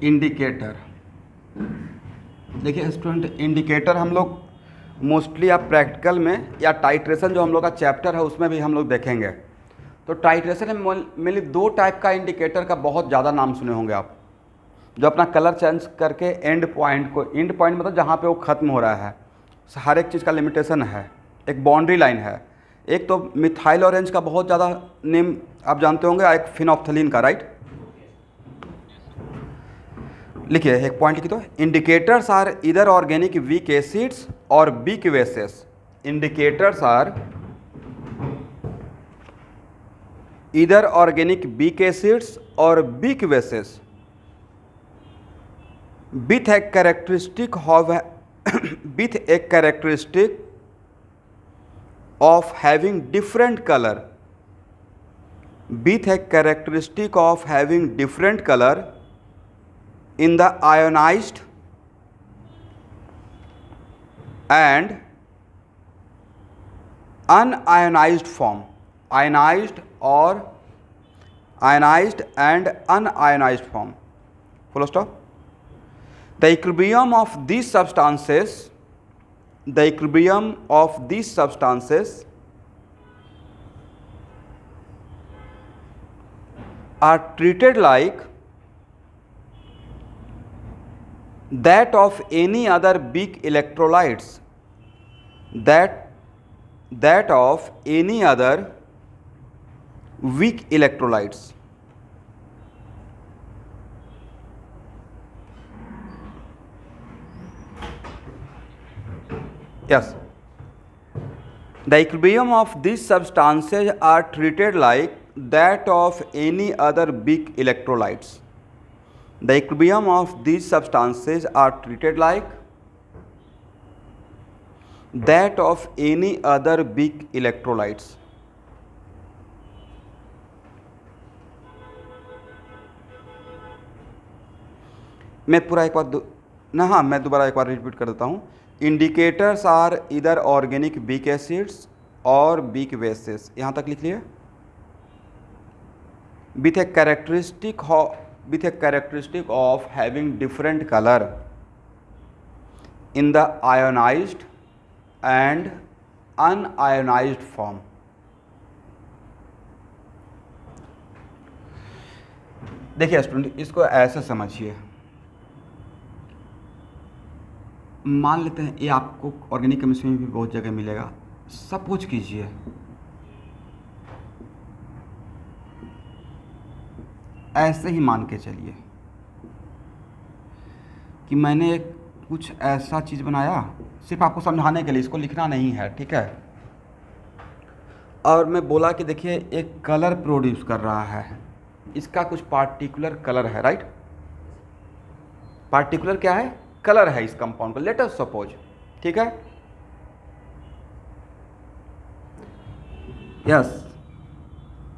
Indicator. देखिए student, indicator हम लोग मोस्टली आप प्रैक्टिकल में या टाइट्रेशन जो हम लोग का चैप्टर है उसमें भी हम लोग देखेंगे। तो टाइट्रेशन में मेनली दो टाइप का इंडिकेटर का बहुत ज़्यादा नाम सुने होंगे आप, जो अपना कलर चेंज करके एंड पॉइंट को, एंड पॉइंट मतलब जहाँ पे वो ख़त्म हो रहा है, हर एक चीज़ का लिमिटेशन है, एक बाउंड्री लाइन है। एक तो मिथाइल ऑरेंज का बहुत ज़्यादा नेम आप जानते होंगे, एक फिनोप्थलीन का, राइट। लिखिए, एक पॉइंट लिखिए तो, indicators are either organic weak acids और weak bases. Indicators are either organic weak acids और weak bases with a characteristic of with a characteristic of having different color, with a characteristic of having different color in the ionized and unionized form, ionized or ionized and unionized form, full stop. The equilibrium of these substances, the equilibrium of these substances are treated like that of any other weak electrolytes, that of any other weak electrolytes. Yes, the equilibrium of these substances are treated like that of any other weak electrolytes. The equilibrium of these substances are treated like that of any other weak electrolytes. मैं पूरा एक बार मैं दोबारा एक बार repeat कर देता हूँ। Indicators are either organic weak acids और वीक बेसेस, यहाँ तक लिख लिए। With a characteristic of having different colour in the ionised and unionised form. देखिए स्टूडेंट, इसको ऐसे समझिए, मान लेते हैं ये आपको ऑर्गेनिक केमिस्ट्री में भी बहुत जगह मिलेगा। सपोज कीजिए ऐसे ही मान के चलिए कि मैंने कुछ ऐसा चीज़ बनाया, सिर्फ आपको समझाने के लिए, इसको लिखना नहीं है, ठीक है। और मैं बोला कि देखिए एक कलर प्रोड्यूस कर रहा है, इसका कुछ पार्टिकुलर कलर है, राइट। पार्टिकुलर क्या है? कलर है इस कंपाउंड का, लेट अस सपोज, ठीक है। यस,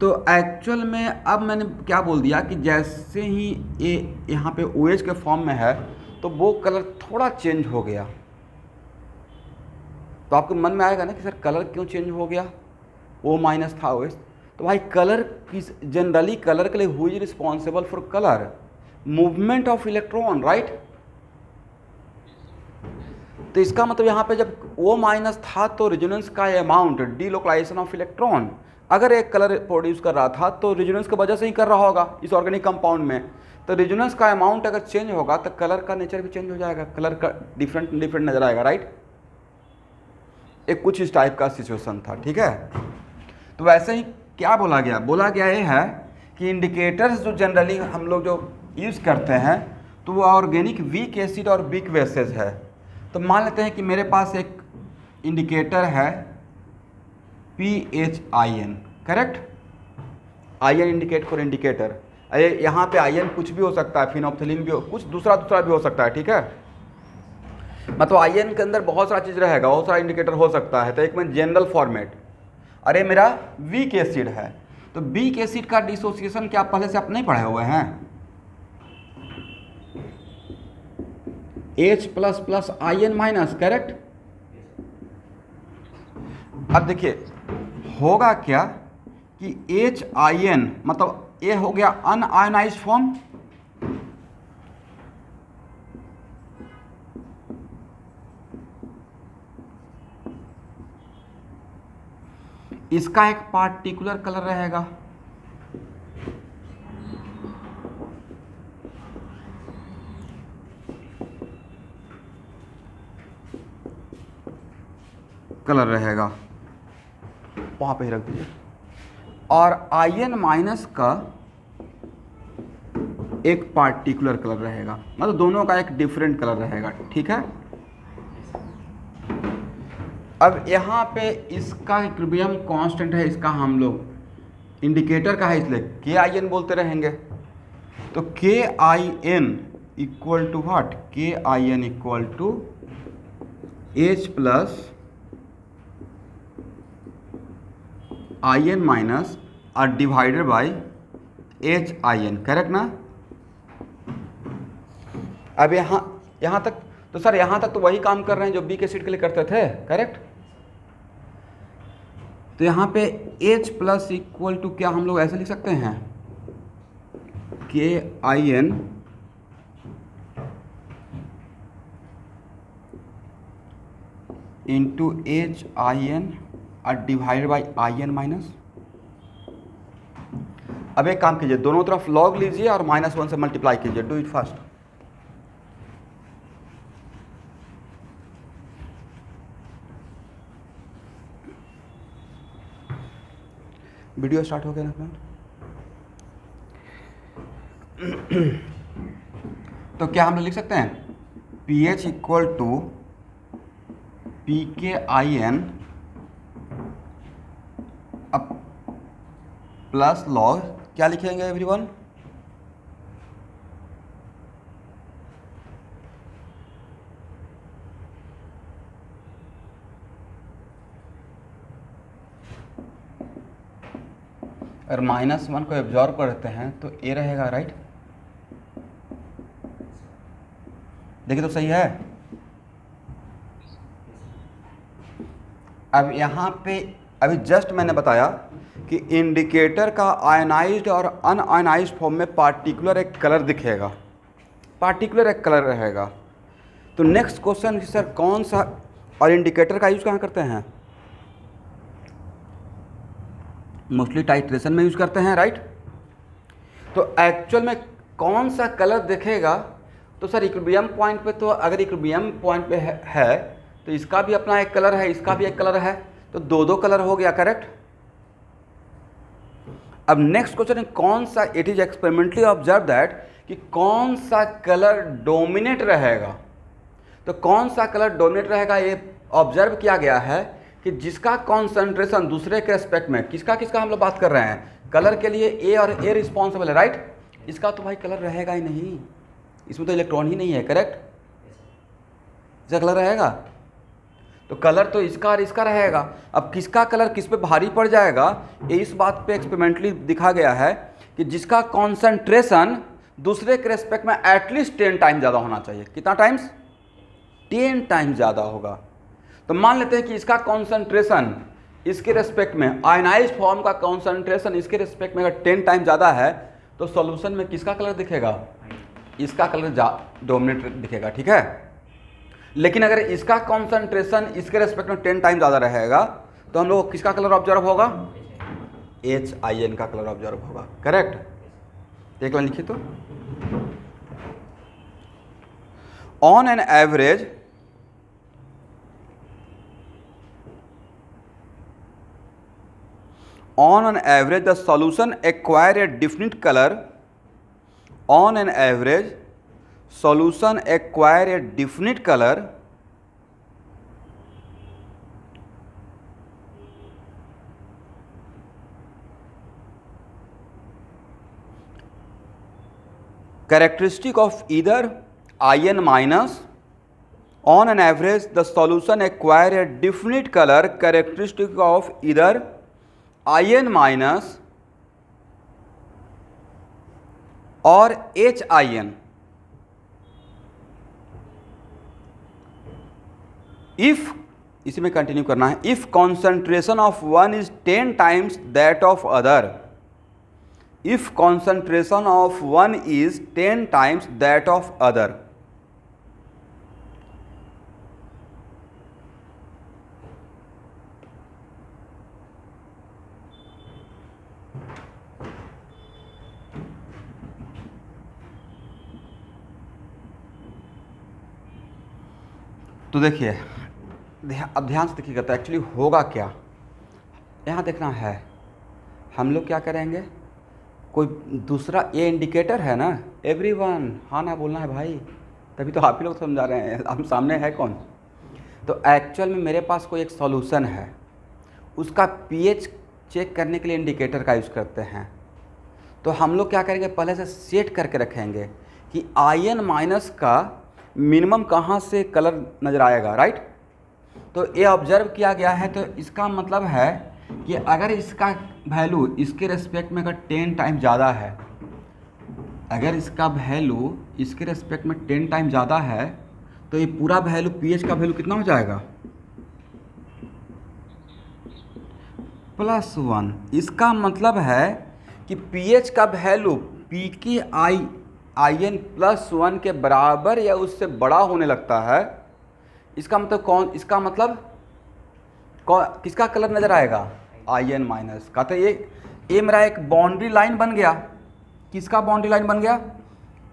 तो एक्चुअल में अब मैंने क्या बोल दिया कि जैसे ही ये यहाँ पे OH के फॉर्म में है तो वो कलर थोड़ा चेंज हो गया। तो आपके मन में आएगा ना कि सर कलर क्यों चेंज हो गया, O- था OH। तो भाई कलर किस, जनरली कलर के लिए who is responsible for colour? Movement of electron, right. तो इसका मतलब यहाँ पे जब O- था तो रेजोनेंस का अमाउंट, डीलोकलाइजेशन ऑफ इलेक्ट्रॉन, अगर एक कलर प्रोड्यूस कर रहा था तो रेजोनेंस की वजह से ही कर रहा होगा इस ऑर्गेनिक कंपाउंड में। तो रेजोनेंस का अमाउंट अगर चेंज होगा तो कलर का नेचर भी चेंज हो जाएगा, कलर का डिफरेंट नजर आएगा, राइट। एक कुछ इस टाइप का सिचुएशन था, ठीक है। तो वैसे ही क्या बोला गया ये है कि इंडिकेटर्स जो जनरली हम लोग जो यूज़ करते हैं तो वो ऑर्गेनिक वीक एसिड और वीक बेसेस है। तो मान लेते हैं कि मेरे पास एक इंडिकेटर है PHIN, correct. Ion indicate for indicator. यहाँ पे आयन कुछ भी हो सकता है, फिनोप्थलीन भी हो, कुछ दूसरा भी हो सकता है, ठीक है। मतलब आयन के अंदर बहुत सारा चीज़ रहेगा, बहुत सारा इंडिकेटर हो सकता है। तो एक में जनरल फॉर्मेट, अरे मेरा वीक एसिड है तो वीक एसिड का डिसोसिएशन क्या पहले से आप नहीं पढ़े हुए हैं? H++ IN-, correct. अब देखिए होगा क्या कि HIN मतलब ये हो गया अनआयोनाइज्ड फॉर्म, इसका एक पार्टिकुलर कलर रहेगा, कलर रहेगा, वहां पे ही रख दीजिए। और आयन माइनस का एक पार्टिकुलर कलर रहेगा, मतलब दोनों का एक डिफरेंट कलर रहेगा, ठीक है। अब यहाँ पे इसका इक्विलिब्रियम कांस्टेंट है, इसका हम लोग इंडिकेटर का है इसलिए के आई एन बोलते रहेंगे। तो K I N equal to what, K I N equal to H plus I N minus और divided by H I N, correct ना। अब यहाँ तक तो सर यहाँ तक तो वही काम कर रहे हैं जो बी के सीट के लिए करते थे, करेक्ट। तो यहाँ पे H प्लस इक्वल टू क्या हम लोग ऐसे लिख सकते हैं, K I N into H I N और divided by I N minus. अब एक काम कीजिए, दोनों तरफ लॉग लीजिए और -1 से मल्टीप्लाई कीजिए, do it fast. Video start हो गया ना फ्रेंड। तो क्या हम लोग लिख सकते हैं P H equal to P K I N अब प्लस लॉग, क्या लिखेंगे एवरीवन, अगर -1 को एब्जॉर्ब करते हैं तो ए रहेगा, राइट। देखिए तो सही है। अब यहाँ पे अभी जस्ट मैंने बताया कि इंडिकेटर का आयनाइज्ड और अनआयनाइज्ड फॉर्म में पार्टिकुलर एक कलर दिखेगा, पार्टिकुलर एक कलर रहेगा। तो नेक्स्ट क्वेश्चन सर कौन सा, और इंडिकेटर का यूज़ कहाँ करते हैं, मोस्टली टाइट्रेशन में यूज़ करते हैं, राइट। तो एक्चुअल में कौन सा कलर दिखेगा, तो सर इक्विलिब्रियम पॉइंट पे, तो अगर इक्विलिब्रियम पॉइंट पे है तो इसका भी अपना एक कलर है, इसका भी एक कलर है, तो दो कलर हो गया, करेक्ट। अब नेक्स्ट क्वेश्चन है कौन सा, it is experimentally observe that कि कौन सा कलर डोमिनेट रहेगा। तो कौन सा कलर डोमिनेट रहेगा ये ऑब्जर्व किया गया है कि जिसका कॉन्सेंट्रेशन दूसरे के रेस्पेक्ट में, किसका किसका हम लोग बात कर रहे हैं, कलर के लिए ए और ए रिस्पॉन्सिबल है, राइट। इसका तो भाई कलर रहेगा ही नहीं, इसमें तो इलेक्ट्रॉन ही नहीं है, करेक्ट। इसका कलर रहेगा, तो कलर तो इसका और इसका रहेगा। अब किसका कलर किस पे भारी पड़ जाएगा, ये इस बात पे एक्सपेरिमेंटली दिखा गया है कि जिसका कॉन्सेंट्रेशन दूसरे के रेस्पेक्ट में एटलीस्ट 10 टाइम ज़्यादा होना चाहिए। कितना टाइम्स, 10 टाइम ज़्यादा होगा। तो मान लेते हैं कि इसका कॉन्सेंट्रेशन इसके रेस्पेक्ट में, आयनाइज्ड फॉर्म का कॉन्सेंट्रेशन इसके रेस्पेक्ट में अगर 10 टाइम ज़्यादा है तो सॉल्यूशन में किसका कलर दिखेगा, इसका कलर डोमिनेट दिखेगा, ठीक है। लेकिन अगर इसका कॉन्सेंट्रेशन इसके रेस्पेक्ट में 10 टाइम ज़्यादा रहेगा तो हम लोग किसका कलर ऑब्जर्व होगा, एच आई एन का कलर ऑब्जर्व होगा, करेक्ट। एक लाइन लिखिए तो, on an average the solution acquire a definite color. On an average, solution acquire a definite color characteristic of either ion minus. On an average, the solution acquire a definite color characteristic of either ion minus और H I N if, इसी में continue करना है, if concentration of one is 10 times that of other, if concentration of one is 10 times that of other, तो देखिए अब ध्यान से देखिएगा, तो एक्चुअली होगा क्या यहाँ देखना है। हम लोग क्या करेंगे, कोई दूसरा ये इंडिकेटर है ना एवरीवन, हाँ ना बोलना है भाई, तभी तो आप ही लोग समझा रहे हैं, हम सामने है कौन। तो एक्चुअल में मेरे पास कोई एक सॉल्यूशन है, उसका पीएच चेक करने के लिए इंडिकेटर का यूज़ करते हैं। तो हम लोग क्या करेंगे, पहले से सेट करके रखेंगे कि आयन माइनस का मिनिमम कहाँ से कलर नज़र आएगा, राइट। तो ये ऑब्जर्व किया गया है, तो इसका मतलब है कि अगर इसका वैल्यू इसके रेस्पेक्ट में अगर 10 टाइम ज़्यादा है, अगर इसका वैल्यू इसके रेस्पेक्ट में 10 टाइम ज़्यादा है, तो ये पूरा वैल्यू पीएच का वैल्यू कितना हो जाएगा, +1। इसका मतलब है कि पीएच का वैल्यू पी के आयन +1 के बराबर या उससे बड़ा होने लगता है। इसका मतलब किसका कलर नज़र आएगा, आयन माइनस का। तो ये मेरा एक बाउंड्री लाइन बन गया। किसका बाउंड्री लाइन बन गया,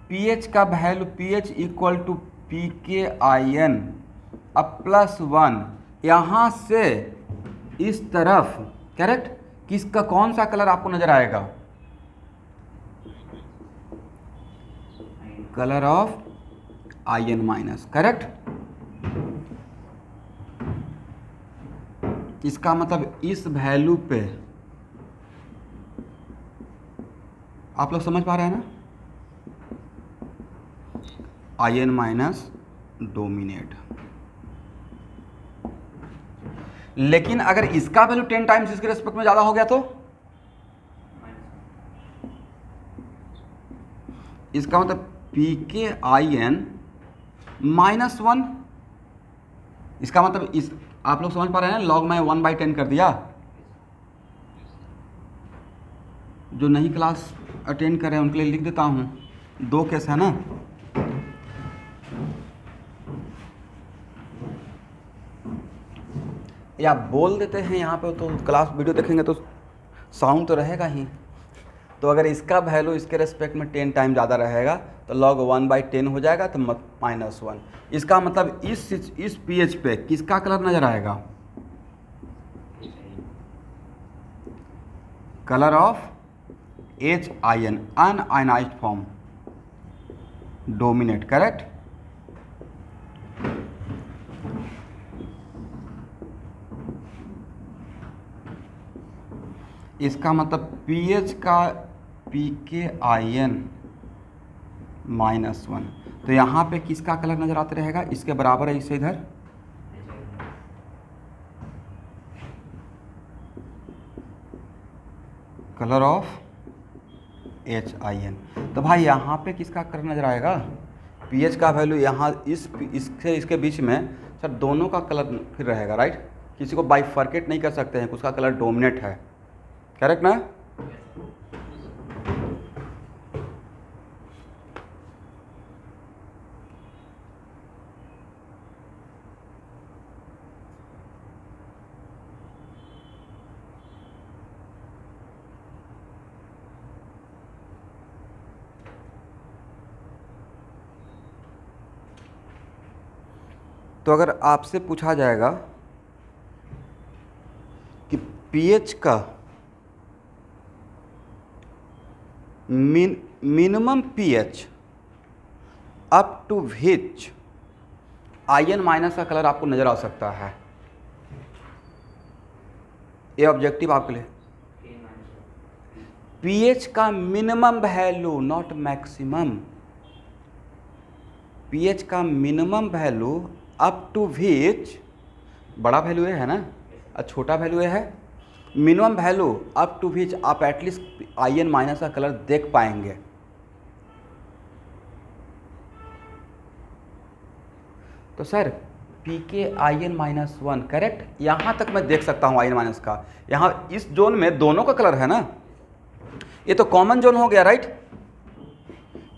पीएच का value, pH equal to P K ion अब +1, यहाँ से इस तरफ, करेक्ट। किसका कौन सा कलर आपको नजर आएगा, colour of ion minus, correct. इसका मतलब इस वैल्यू पे आप लोग समझ पा रहे हैं ना, आयन माइनस डोमिनेट। लेकिन अगर इसका वैल्यू 10 टाइम्स इसके रेस्पेक्ट में ज़्यादा हो गया, तो इसका मतलब पी के आयन -1। इसका मतलब इस, आप लोग समझ पा रहे हैं, लॉग में 1/10 कर दिया। जो नहीं क्लास अटेंड कर रहे हैं उनके लिए लिख देता हूँ, 2 केस है ना। या बोल देते हैं यहाँ पे, तो क्लास वीडियो देखेंगे तो साउंड तो रहेगा ही। तो अगर इसका वैल्यू इसके रेस्पेक्ट में 10 टाइम ज़्यादा रहेगा तो log 1/10 हो जाएगा, तो -1। इसका मतलब इस पीएच पे किसका कलर नज़र आएगा, colour of H ion, un-ionised form dominate, correct. इसका मतलब पीएच का पी के आयन -1, तो यहाँ पे किसका कलर नज़र आते रहेगा, इसके बराबर है, इसे इधर कलर ऑफ एच आयन। तो भाई यहाँ पे किसका कलर नज़र आएगा, पीएच का वैल्यू यहाँ इसके बीच में सर दोनों का कलर फिर रहेगा, राइट। किसी को बाइफर्केट नहीं कर सकते हैं, उसका कलर डोमिनेट है, करेक्ट ना। तो अगर आपसे पूछा जाएगा कि पीएच का minimum pH up to which ion minus का कलर आपको नज़र आ सकता है, ये ऑब्जेक्टिव आपके लिए। पीएच का minimum value, not maximum, pH का मिनिमम वैल्यू अप टू विच, बड़ा वैल्यू है ना और छोटा वैल्यू है, मिनिमम वैल्यू अप टू विच आप एटलीस्ट आयन माइनस का कलर देख पाएंगे। तो sir P K ion -1, correct, यहाँ तक मैं देख सकता हूँ आयन माइनस का। यहाँ इस जोन में दोनों का कलर है ना, ये तो कॉमन जोन हो गया, राइट।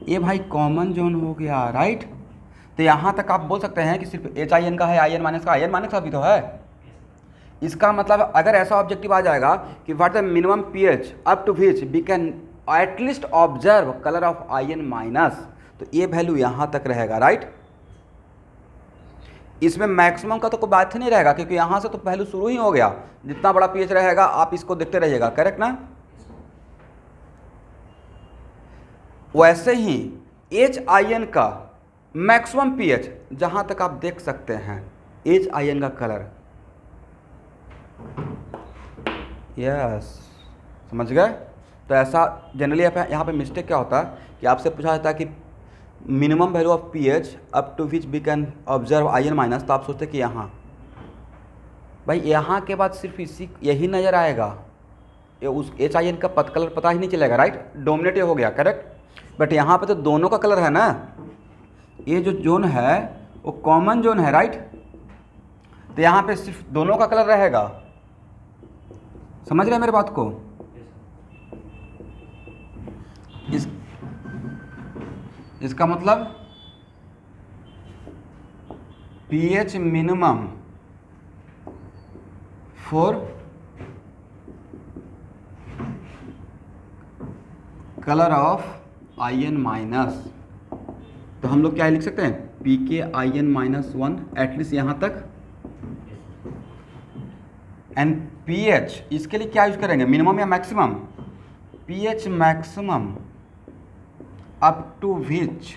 ये भाई कॉमन जोन हो गया, राइट। तो यहाँ तक आप बोल सकते हैं कि सिर्फ एच आयन का है, आयन माइनस का भी तो है। इसका मतलब अगर ऐसा ऑब्जेक्टिव आ जाएगा कि what the minimum pH up to which we can at least observe colour of ion minus, तो ये वैल्यू यहाँ तक रहेगा, राइट। इसमें मैक्सिमम का तो कोई बात ही नहीं रहेगा, क्योंकि यहाँ से तो पहले शुरू ही हो गया। जितना बड़ा पीएच रहेगा आप इसको देखते रहिएगा, करेक्ट ना। वैसे ही HIN का मैक्सिमम पीएच जहाँ तक आप देख सकते हैं, HIN का कलर, यस, समझ गए। तो ऐसा जनरली यहाँ पे मिस्टेक क्या होता है कि आपसे पूछा जाता है कि minimum value of pH up to which we can observe IN minus, तो आप सोचते कि यहाँ, भाई यहाँ के बाद सिर्फ यही नज़र आएगा, ये उस HIN का कलर पता ही नहीं चलेगा, राइट, डोमिनेट हो गया, करेक्ट। बट यहाँ पे तो दोनों का कलर है ना, ये जो जोन है वो कॉमन जोन है, राइट। तो यहाँ पे सिर्फ दोनों का कलर रहेगा, समझ रहे हैं मेरे बात को। इसका मतलब pH minimum for colour of IN minus, तो हम लोग क्या लिख सकते हैं, PK IN -1 एटलीस्ट यहाँ तक। एंड पीएच इसके लिए क्या यूज करेंगे, मिनिमम या maximum, pH maximum up to which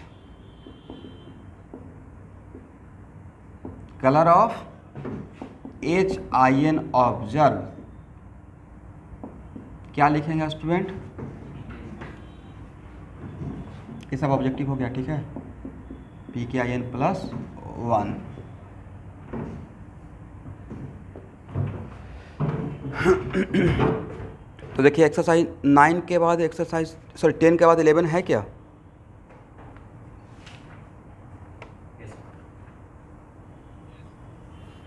colour of HIN observe, क्या लिखेंगे स्टूडेंट, ये सब ऑब्जेक्टिव हो गया, ठीक है। PK IN +1। तो देखिए एक्सरसाइज 9 के बाद एक्सरसाइज 10 के बाद 11 है क्या।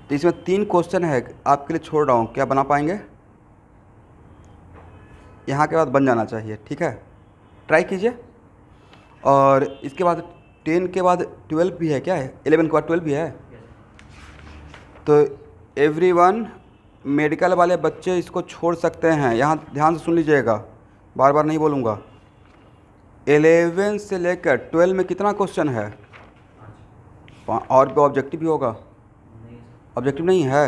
तो इसमें 3 क्वेश्चन है, आपके लिए छोड़ रहा हूँ, क्या बना पाएंगे, यहाँ के बाद बन जाना चाहिए, ठीक है, ट्राई कीजिए। और इसके बाद 10 के बाद 12 भी है, क्या है, 11 के बाद 12 भी है। तो एवरीवन मेडिकल वाले बच्चे इसको छोड़ सकते हैं, यहाँ ध्यान से सुन लीजिएगा, बार बार नहीं बोलूँगा। 11 से लेकर 12 में कितना क्वेश्चन है, और भी ऑब्जेक्टिव भी होगा, ऑब्जेक्टिव नहीं है।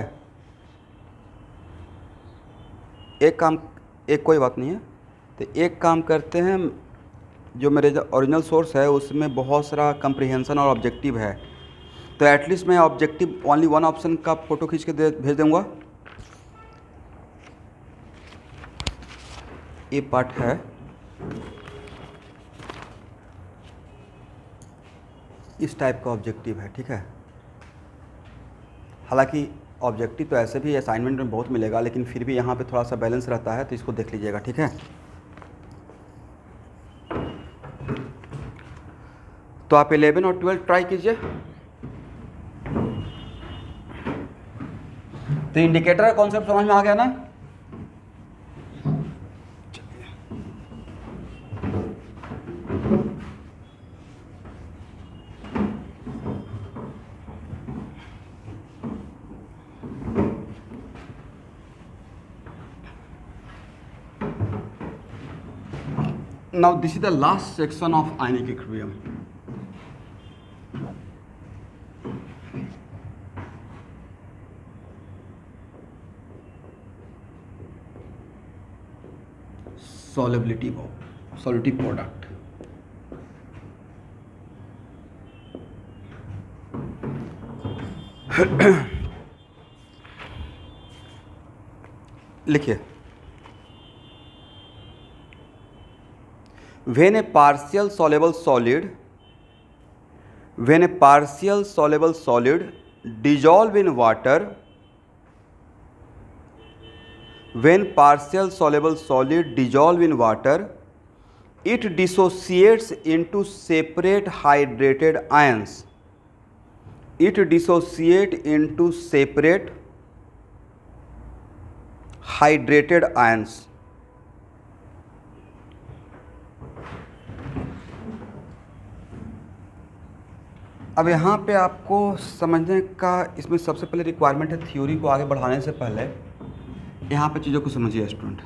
एक कोई बात नहीं है, तो एक काम करते हैं, जो मेरे जो ओरिजिनल सोर्स है उसमें बहुत सारा कंप्रीहेंशन और ऑब्जेक्टिव है, तो एटलीस्ट मैं ऑब्जेक्टिव ओनली 1 ऑप्शन का फ़ोटो खींच के भेज दूँगा। ये पार्ट है, इस टाइप का ऑब्जेक्टिव है, ठीक है। हालांकि ऑब्जेक्टिव तो ऐसे भी असाइनमेंट में बहुत मिलेगा, लेकिन फिर भी यहाँ पे थोड़ा सा बैलेंस रहता है, तो इसको देख लीजिएगा, ठीक है। तो आप 11 और 12 ट्राई कीजिए। तो इंडिकेटर का कॉन्सेप्ट समझ में आ गया ना। Now this is the last section of ionic equilibrium. Solubility product. लिखिए, when a partial soluble solid dissolve in water, when partial soluble solid dissolve in water, it dissociates into separate hydrated ions. It dissociate into separate hydrated ions. अब यहाँ पे आपको समझने का इसमें सबसे पहले रिक्वायरमेंट है, थ्योरी को आगे बढ़ाने से पहले यहाँ पे चीज़ों को समझिए स्टूडेंट।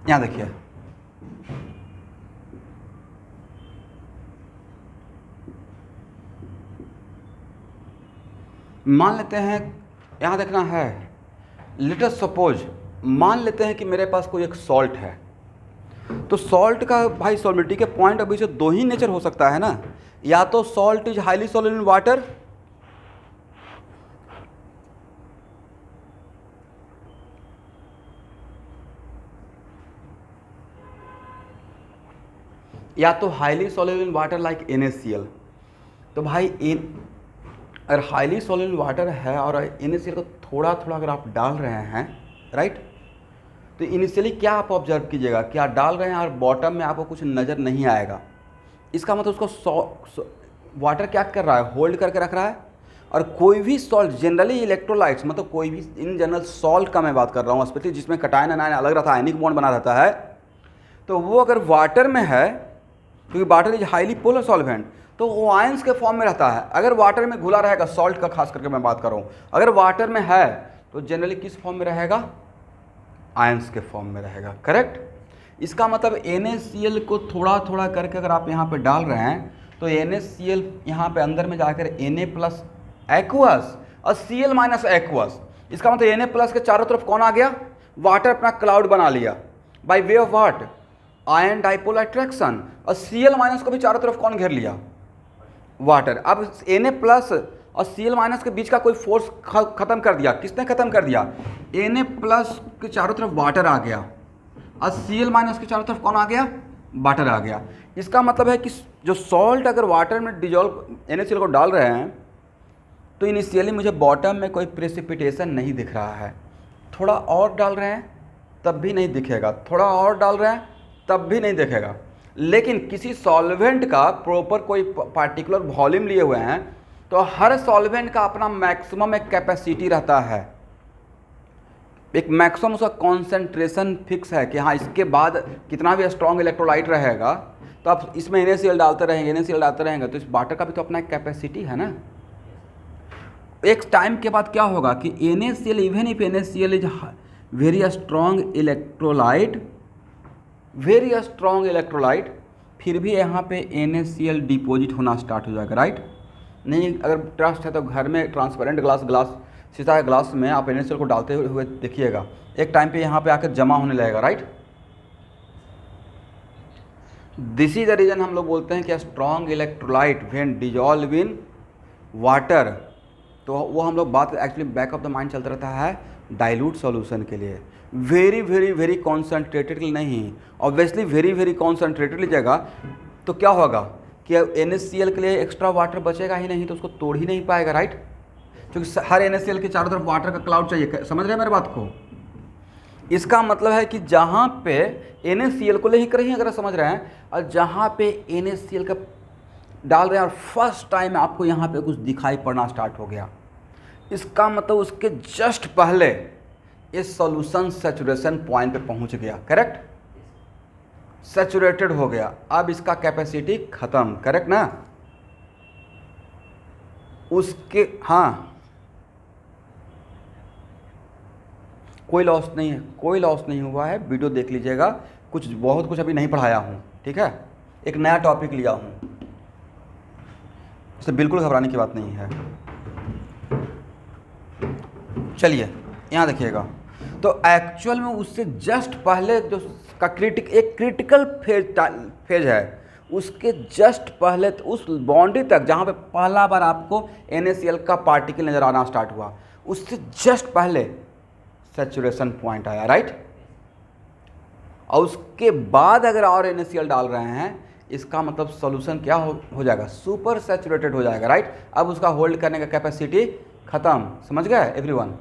यहाँ देखिए, मान लेते हैं, यहाँ देखना है, लेट अस सपोज, मान लेते हैं कि मेरे पास कोई एक सॉल्ट है। तो सॉल्ट का भाई सॉल्बिलिटी के पॉइंट अभी से दो ही नेचर हो सकता है ना, या तो salt is highly soluble in water, या तो highly soluble in water like NaCl। तो भाई अगर हाईली सॉल्युबल वाटर है और NaCl को थोड़ा थोड़ा अगर आप डाल रहे हैं, राइट, तो इनिशियली क्या आप ऑब्जर्व कीजिएगा, क्या डाल रहे हैं और बॉटम में आपको कुछ नज़र नहीं आएगा। इसका मतलब उसको वाटर क्या कर रहा है, होल्ड करके रख रहा है। और कोई भी सॉल्ट, जनरली इलेक्ट्रोलाइट्स, मतलब कोई भी इन जनरल सॉल्ट का मैं बात कर रहा हूँ, स्पेशली जिसमें कटायन अनायन अलग रहता है, आयनिक बॉन्ड बना रहता है, तो वो अगर वाटर में है, क्योंकि water is highly polar solvent, तो वो आयंस के फॉर्म में रहता है। अगर वाटर में घुला रहेगा, सॉल्ट का खास करके मैं बात कर रहा हूँ, अगर वाटर में है तो जनरली किस फॉर्म में रहेगा, आयंस के फॉर्म में रहेगा, करेक्ट। इसका मतलब NaCl को थोड़ा थोड़ा करके अगर आप यहाँ पे डाल रहे हैं, तो NaCl यहाँ पे अंदर में जाकर Na प्लस एक्वस और Cl माइनस एक्वस, इसका मतलब Na प्लस के चारों तरफ कौन आ गया, वाटर अपना क्लाउड बना लिया by way of what, ion dipole attraction, और Cl माइनस को भी चारों तरफ कौन घेर लिया, वाटर। अब Na प्लस और Cl माइनस के बीच का कोई फोर्स खत्म कर दिया, किसने खत्म कर दिया, Na प्लस के चारों तरफ वाटर आ गया और Cl माइनस के चारों तरफ कौन आ गया, वाटर आ गया। इसका मतलब है कि जो सॉल्ट अगर वाटर में डिजॉल्व NaCl को डाल रहे हैं, तो इनिशियली मुझे बॉटम में कोई प्रेसिपिटेशन नहीं दिख रहा है, थोड़ा और डाल रहे हैं तब भी नहीं दिखेगा, थोड़ा और डाल रहे हैं तब भी नहीं दिखेगा। लेकिन किसी सॉल्वेंट का प्रॉपर कोई पार्टिकुलर वॉल्यूम लिए हुए हैं, तो हर सॉल्वेंट का अपना मैक्सिमम एक कैपेसिटी रहता है, एक मैक्सिमम उसका कॉन्सेंट्रेशन फिक्स है कि हाँ इसके बाद कितना भी स्ट्रॉन्ग इलेक्ट्रोलाइट रहेगा, तो आप इसमें NaCl डालते रहेंगे, NaCl डालते रहेंगे, तो इस वाटर का भी तो अपना एक कैपेसिटी है ना। एक टाइम के बाद क्या होगा कि NaCl, even if NaCl is very strong electrolyte, very strong electrolyte, फिर भी यहाँ पे NaCl डिपोजिट होना स्टार्ट हो जाएगा, राइट। नहीं, अगर ट्रस्ट है तो घर में ट्रांसपेरेंट ग्लास शीशा के ग्लास में आप NaCl को डालते हुए देखिएगा, एक टाइम पे यहाँ पे आकर जमा होने लगेगा, right. This is the reason हम लोग बोलते हैं कि strong electrolyte when dissolve in water, तो वो हम लोग बात actually back of the mind चलता रहता है डाइल्यूट सॉल्यूशन के लिए, वेरी वेरी वेरी कॉन्सेंट्रेटेड नहीं, ऑब्वियसली वेरी वेरी कॉन्सेंट्रेटेड लीजिएगा तो क्या होगा कि NaCl के लिए एक्स्ट्रा वाटर बचेगा ही नहीं, तो उसको तोड़ ही नहीं पाएगा, राइट, क्योंकि हर NaCl के चारों तरफ वाटर का क्लाउड चाहिए। समझ रहे हैं मेरे बात को। इसका मतलब है कि जहाँ पे NaCl को लेकर ही अगर समझ रहे हैं, और जहाँ पे NaCl का डाल रहे हैं और फर्स्ट टाइम आपको यहाँ पे कुछ दिखाई पड़ना स्टार्ट हो गया, इसका मतलब उसके जस्ट पहले इस सॉल्यूशन सैचुरेशन पॉइंट पे पहुँच गया, करेक्ट, सैचुरेटेड हो गया, अब इसका कैपेसिटी खत्म, करेक्ट ना। उसके हाँ, कोई लॉस नहीं है, कोई लॉस नहीं हुआ है, वीडियो देख लीजिएगा, कुछ बहुत कुछ अभी नहीं पढ़ाया हूँ, ठीक है, एक नया टॉपिक लिया हूँ, इससे बिल्कुल घबराने की बात नहीं है। चलिए यहाँ देखिएगा, तो एक्चुअल में उससे जस्ट पहले जो का क्रिटिकल फेज है, उसके जस्ट पहले तो उस बाउंड्री तक जहाँ पे पहला बार आपको NaCl का पार्टिकल नज़र आना स्टार्ट हुआ, उससे जस्ट पहले सैचुरेशन पॉइंट आया, राइट। और उसके बाद अगर और NaCl डाल रहे हैं, इसका मतलब सॉल्यूशन क्या हो जाएगा, सुपर सैचुरेटेड हो जाएगा, राइट। अब उसका होल्ड करने का कैपेसिटी खत्म, समझ गए एवरीवन।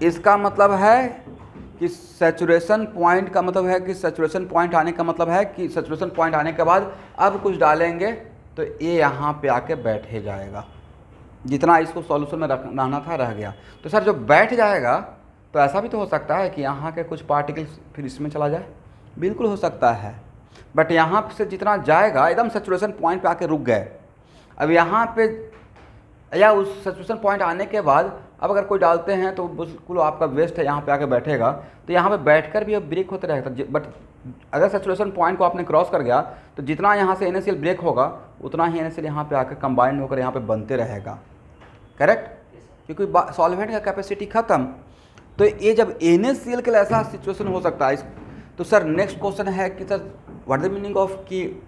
इसका मतलब है कि सैचुरेशन पॉइंट का मतलब है कि सैचुरेशन पॉइंट आने का मतलब है कि सैचुरेशन पॉइंट आने के बाद अब कुछ डालेंगे तो ये यहाँ पे आके बैठ ही जाएगा, जितना इसको सॉल्यूशन में रहना था रह गया। तो सर जब बैठ जाएगा तो ऐसा भी तो हो सकता है कि यहाँ के कुछ पार्टिकल्स फिर इसमें चला जाए, बिल्कुल हो सकता है, बट यहाँ से जितना जाएगा एकदम सैचुरेशन पॉइंट पे आके रुक गए। अब यहाँ पे या उस सैचुरेशन पॉइंट आने के बाद अब अगर कोई डालते हैं तो बिल्कुल आपका वेस्ट है, यहाँ पे आके बैठेगा तो यहाँ पे बैठकर भी अब ब्रेक होता रहेगा। बट अगर सैचुरेशन पॉइंट को आपने क्रॉस कर गया तो जितना यहाँ से NaCl ब्रेक होगा उतना ही NaCl यहाँ पे आकर कंबाइंड होकर यहाँ पे बनते रहेगा, करेक्ट, क्योंकि सॉल्वेंट का कैपेसिटी ख़त्म। तो ये जब NaCl के लिए ऐसा सिचुएशन हो सकता है। तो सर नेक्स्ट क्वेश्चन है कि sir what the meaning of कि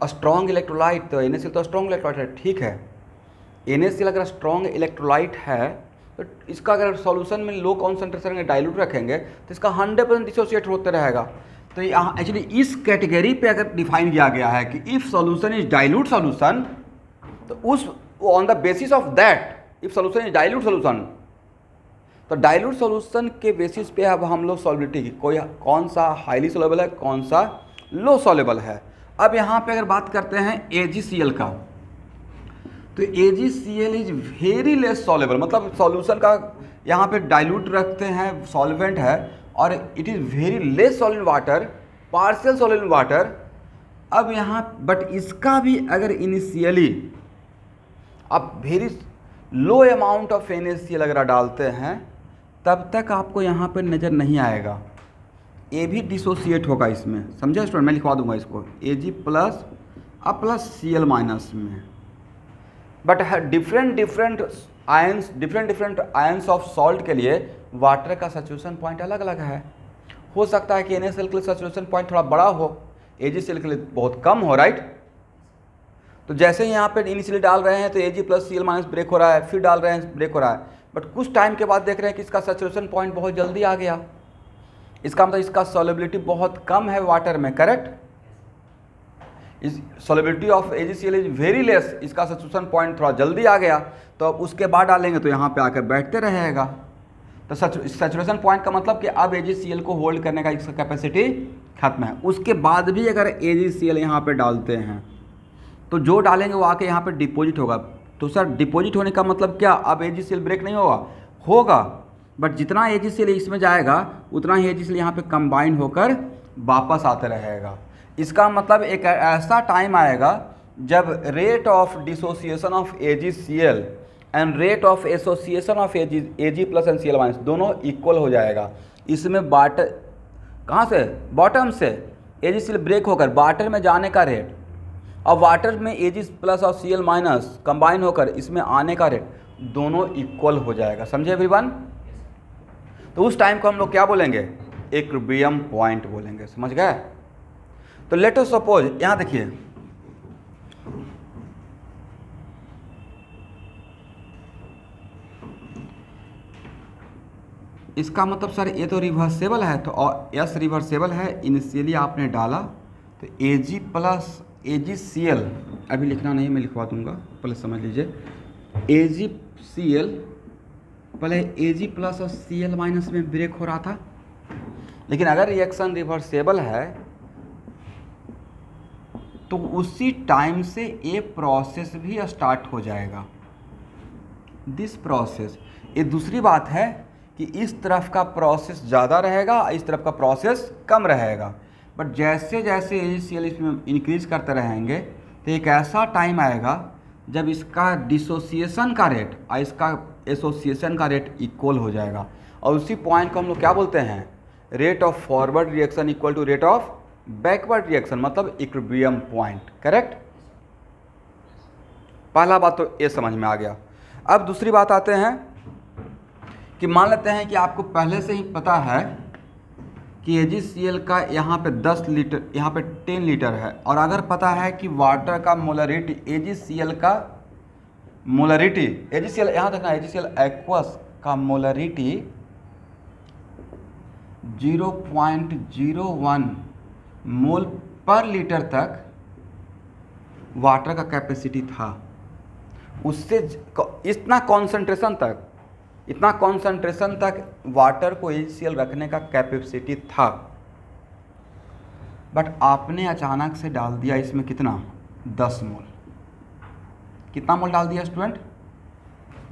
स्ट्रॉन्ग इलेक्ट्रोलाइट, तो NaCl तो स्ट्रॉन्ग इलेक्ट्रोलाइट है, ठीक है। NaCl अगर स्ट्रॉन्ग इलेक्ट्रोलाइट है तो इसका अगर सॉल्यूशन में लो कॉन्सेंट्रेशन में डाइल्यूट रखेंगे तो इसका 100% डिसोसिएट होते रहेगा। तो यहाँ एक्चुअली इस कैटेगरी पे अगर डिफाइन किया गया है कि if solution is dilute solution, तो उस on the basis of that if solution is dilute solution, तो डाइल्यूट सॉल्यूशन के बेसिस पे अब हम लोग सॉल्युबिलिटी कोई कौन सा हाईली सॉल्युबल है कौन सा लो सॉल्युबल है। अब यहाँ पे अगर बात करते हैं AgCl का, तो AgCl is very less soluble, मतलब सॉल्यूशन का यहाँ पे डाइल्यूट रखते हैं सॉल्वेंट है और it is very less solute water, partial solute water. अब यहाँ बट इसका भी अगर इनिशियली आप very low amount of NaCl अगर डालते हैं तब तक आपको यहाँ पे नज़र नहीं आएगा, ये भी डिसोसिएट होगा इसमें, समझे स्टूडेंट, मैं लिखवा दूंगा इसको Ag प्लस अब प्लस Cl माइनस में। But different ions of salt के लिए वाटर का सैचुरेशन पॉइंट अलग अलग है। हो सकता है कि NaCl के लिए सैचुरेशन पॉइंट थोड़ा बड़ा हो, AgCl के लिए बहुत कम हो, राइट। तो जैसे ही यहाँ पे इनिशियली डाल रहे हैं तो Ag plus Cl minus break हो रहा है, फिर डाल रहे हैं ब्रेक हो रहा है, बट कुछ टाइम के बाद देख रहे हैं कि इसका सैचुरेशन पॉइंट बहुत जल्दी आ गया, इसका मतलब इसका सॉल्युबिलिटी बहुत कम है वाटर में, करेक्ट। इस solubility of AgCl is very less, इसका सैचुरेशन पॉइंट थोड़ा जल्दी आ गया, तो अब उसके बाद डालेंगे तो यहाँ पे आकर बैठते रहेगा। तो सैचुरेशन पॉइंट का मतलब कि अब AgCl को होल्ड करने का इसका कैपेसिटी खत्म है। उसके बाद भी अगर AgCl यहाँ पे डालते हैं तो जो डालेंगे वो आके यहाँ पे डिपॉजिट होगा। तो सर डिपॉजिट होने का मतलब क्या, अब AgCl ब्रेक नहीं होगा, बट जितना AgCl इसमें जाएगा उतना ही AgCl यहाँ पे कंबाइन होकर वापस आते रहेगा। इसका मतलब एक ऐसा टाइम आएगा जब rate of dissociation of AgCl and rate of association of Ag plus and Cl minus दोनों इक्वल हो जाएगा। इसमें वाटर कहाँ से, बॉटम से AgCl ब्रेक होकर वाटर में जाने का रेट और वाटर में Ag प्लस और Cl माइनस कंबाइन होकर इसमें आने का रेट दोनों इक्वल हो जाएगा, समझे एवरीवन। तो उस टाइम को हम लोग क्या बोलेंगे, इक्विलिब्रियम पॉइंट बोलेंगे, समझ गए। तो लेट अस सपोज यहाँ देखिए इसका मतलब सर ये तो रिवर्सेबल है, तो और यस रिवर्सेबल है। इनिशियली आपने डाला तो Ag प्लस AgCl, अभी लिखना नहीं मैं लिखवा दूंगा, पहले समझ लीजिए AgCl पहले Ag प्लस और Cl माइनस में ब्रेक हो रहा था, लेकिन अगर रिएक्शन रिवर्सेबल है तो उसी टाइम से ये प्रोसेस भी स्टार्ट हो जाएगा, दिस प्रोसेस। ये दूसरी बात है कि इस तरफ का प्रोसेस ज़्यादा रहेगा, इस तरफ का प्रोसेस कम रहेगा, बट जैसे जैसे AgCl इसमें इंक्रीज करते रहेंगे तो एक ऐसा टाइम आएगा जब इसका डिसोसिएशन का रेट और इसका एसोसिएशन का रेट इक्वल हो जाएगा, और उसी पॉइंट को हम लोग क्या बोलते हैं, rate of forward reaction equal to rate of backward reaction, मतलब इक्विलिब्रियम पॉइंट, करेक्ट। पहला बात तो ये समझ में आ गया। अब दूसरी बात आते हैं कि मान लेते हैं कि आपको पहले से ही पता है कि AgCl का यहाँ पे 10 लीटर, यहाँ पे 10 लीटर है, और अगर पता है कि वाटर का मोलरिटी AgCl का मोलरिटी AgCl यहाँ देखना AgCl एक्वस का मोलरिटी 0.01 मोल पर लीटर तक वाटर का कैपेसिटी था, उससे इतना कॉन्सेंट्रेशन तक वाटर को AgCl रखने का कैपेसिटी था, बट आपने अचानक से डाल दिया इसमें कितना, 10 मोल। कितना मोल डाल दिया स्टूडेंट,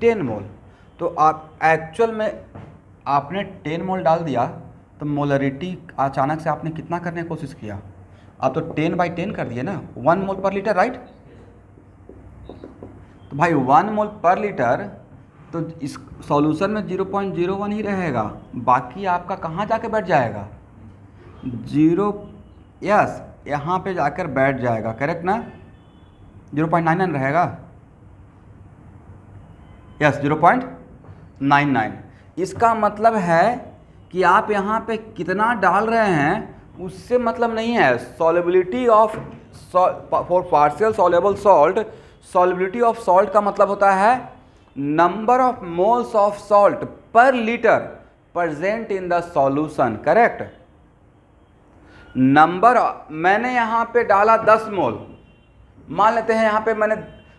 10 मोल। तो आप एक्चुअल में आपने 10 मोल डाल दिया तो मोलरिटी अचानक से आपने कितना करने की कोशिश किया, आप तो 10/10 कर दिए ना, 1 मोल पर लीटर, राइट। तो भाई 1 मोल पर लीटर, तो इस सॉल्यूशन में 0.01 ही रहेगा, बाकी आपका कहाँ जाके बैठ जाएगा, 0, यस यहाँ पे जाकर बैठ जाएगा, करेक्ट ना, 0.99 रहेगा, यस 0.99। इसका मतलब है कि आप यहाँ पे कितना डाल रहे हैं उससे मतलब नहीं है। Solubility of for partial soluble salt, solubility of salt का मतलब होता है number of moles of salt per litre present in the solution, correct. Number, मैंने यहाँ पे डाला 10 मोल, मान लेते हैं यहाँ पे मैंने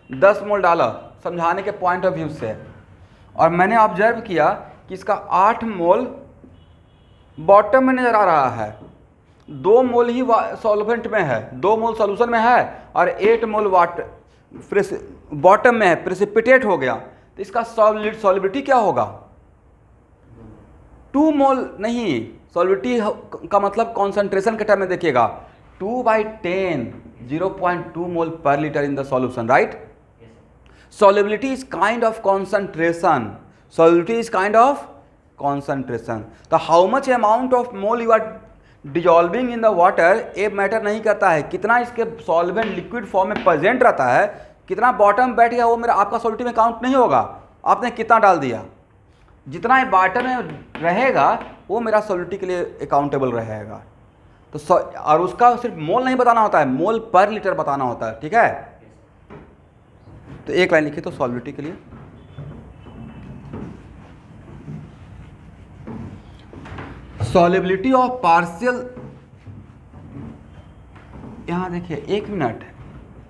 10 मोल डाला समझाने के पॉइंट ऑफ व्यू से, और मैंने ऑब्जर्व किया कि इसका 8 मोल बॉटम में नज़र आ रहा है, 2 मोल ही सॉल्वेंट में है, 2 मोल सॉल्यूशन में है और 8 मोल वाटर बॉटम में है, प्रेसिपिटेट हो गया, तो इसका सॉल्युबिलिटी क्या होगा, 2 मोल नहीं, सॉल्युबिलिटी का मतलब कॉन्सेंट्रेशन के टर्म में देखिएगा 2/10, 0.2 मोल पर litre in the solution, right. Solubility is kind of concentration. Solubility is kind of concentration. तो how much amount of mole you are dissolving in the water, ये मैटर नहीं करता है, कितना इसके सॉल्वेंट लिक्विड फॉर्म में प्रेजेंट रहता है, कितना बॉटम बैठ गया वो मेरा आपका सॉल्युबिलिटी में काउंट नहीं होगा, आपने कितना डाल दिया, जितना ये बॉटम में रहेगा वो मेरा सॉल्युबिलिटी के लिए अकाउंटेबल रहेगा। तो और उसका सिर्फ मोल नहीं बताना होता है, मोल पर लीटर बताना होता है, ठीक है। तो एक लाइन लिखिए तो सॉल्युबिलिटी के लिए, सॉल्युबिलिटी ऑफ पार्शियल, यहाँ देखिए 1 मिनट,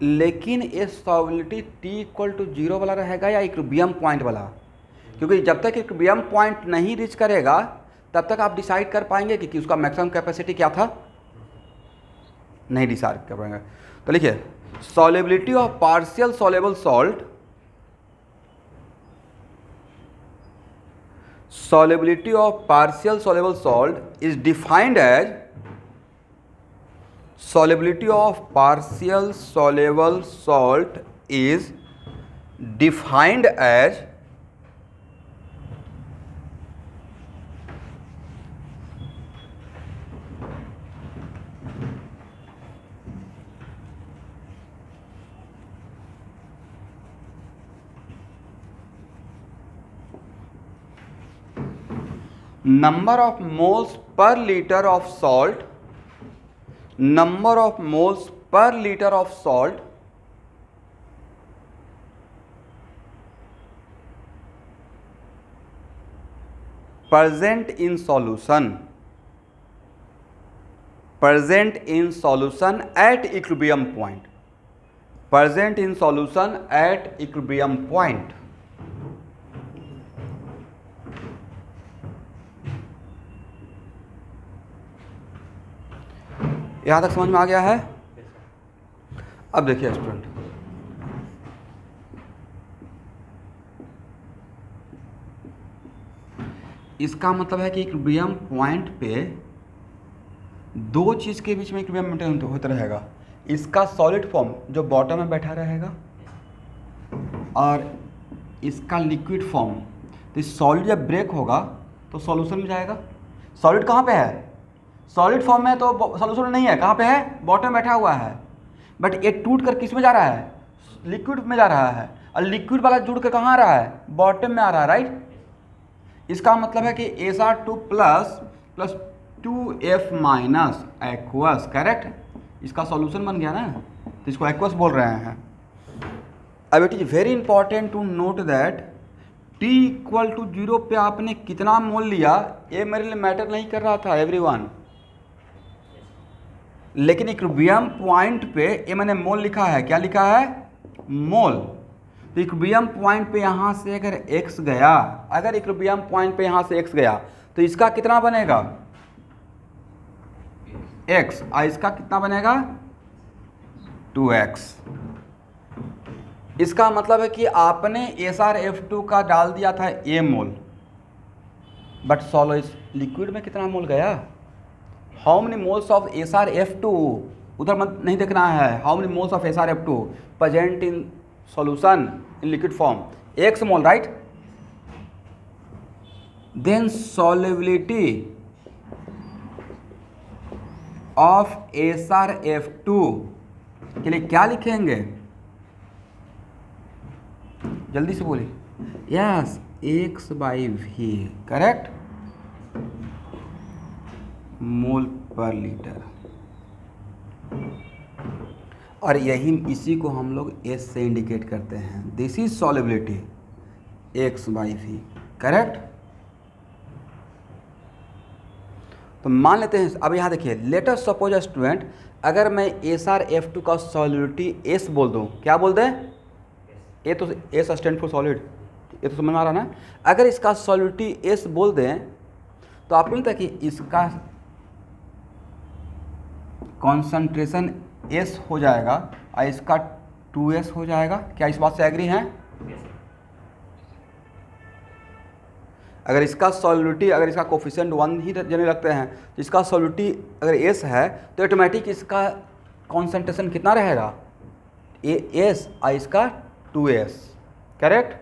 लेकिन ये सॉल्युबिलिटी T=0 वाला रहेगा या इक्विलिब्रियम पॉइंट वाला, क्योंकि जब तक इक्विलिब्रियम पॉइंट नहीं रीच करेगा तब तक आप डिसाइड कर पाएंगे कि उसका मैक्सिमम कैपेसिटी क्या था, नहीं डिसाइड कर पाएंगे। तो लिखिए solubility of partial soluble salt, solubility of partial soluble salt is defined as, solubility of partial soluble salt is defined as number of moles per liter of salt, number of moles per liter of salt present in solution, present in solution at equilibrium point, present in solution at equilibrium point। यहाँ तक समझ में आ गया है। अब देखिए student, इसका मतलब है कि इक्विलिब्रियम पॉइंट पे दो चीज़ के बीच में इक्विलिब्रियम मेंटेन होता रहेगा, इसका सॉलिड फॉर्म जो बॉटम में बैठा रहेगा और इसका लिक्विड फॉर्म। तो सॉलिड जब ब्रेक होगा तो सॉल्यूशन में जाएगा। सॉलिड कहाँ पे है, सॉलिड फॉर्म में तो सॉल्यूशन में नहीं है, कहाँ पे है, बॉटम में बैठा हुआ है, बट ये टूट कर किस में जा रहा है, लिक्विड में जा रहा है, और लिक्विड वाला जुड़ कर कहाँ आ रहा है, बॉटम में आ रहा है, राइट। इसका मतलब है कि SR2 plus 2F minus aqueous, correct. इसका सॉल्यूशन बन गया ना, तो इसको एक्वस बोल रहे हैं। अब it is very important to note that T=0 पे आपने कितना मोल लिया ये मेरे लिए मैटर नहीं कर रहा था एवरीवन, लेकिन इक्विलिब्रियम पॉइंट पे ये मैंने मोल लिखा है, क्या लिखा है, मोल। तो इक्विलिब्रियम पॉइंट पे यहाँ से अगर x गया, अगर इक्विलिब्रियम पॉइंट पे यहाँ से x गया तो इसका कितना बनेगा, x, और इसका कितना बनेगा, 2x। इसका मतलब है कि आपने SrF2 का डाल दिया था a mole, but solid liquid में कितना मोल गया, how many moles of SrF2, उधर मत नहीं देखना है, how many moles of SrF2 present in solution in liquid form, x mole, right? Then solubility of SrF2 के लिए क्या लिखेंगे, जल्दी से बोलिए। यस, x/v, करेक्ट, मोल पर लीटर। और इसी को हम लोग S से इंडिकेट करते हैं। This is solubility x/v, correct. तो मान लेते हैं, अब यहाँ देखिए, लेट अस सपोज स्टूडेंट, अगर मैं SrF2 का सॉल्युबिलिटी S बोल दूँ, क्या बोल दें, ये तो S स्टैंड फॉर सॉलिड, ये तो समझ में आ रहा ना। अगर इसका सॉल्युबिलिटी S बोल दें तो आपको लगता है कि इसका कॉन्सेंट्रेशन S हो जाएगा और इसका 2S हो जाएगा। क्या इस बात से एग्री हैं? अगर इसका सॉल्युबिलिटी, अगर इसका कोफिशिएंट 1 ही जनरली रखते हैं, तो इसका सॉल्युबिलिटी अगर S है तो ऑटोमेटिक इसका कॉन्सेंट्रेशन कितना रहेगा, S, और इसका 2S, करेक्ट।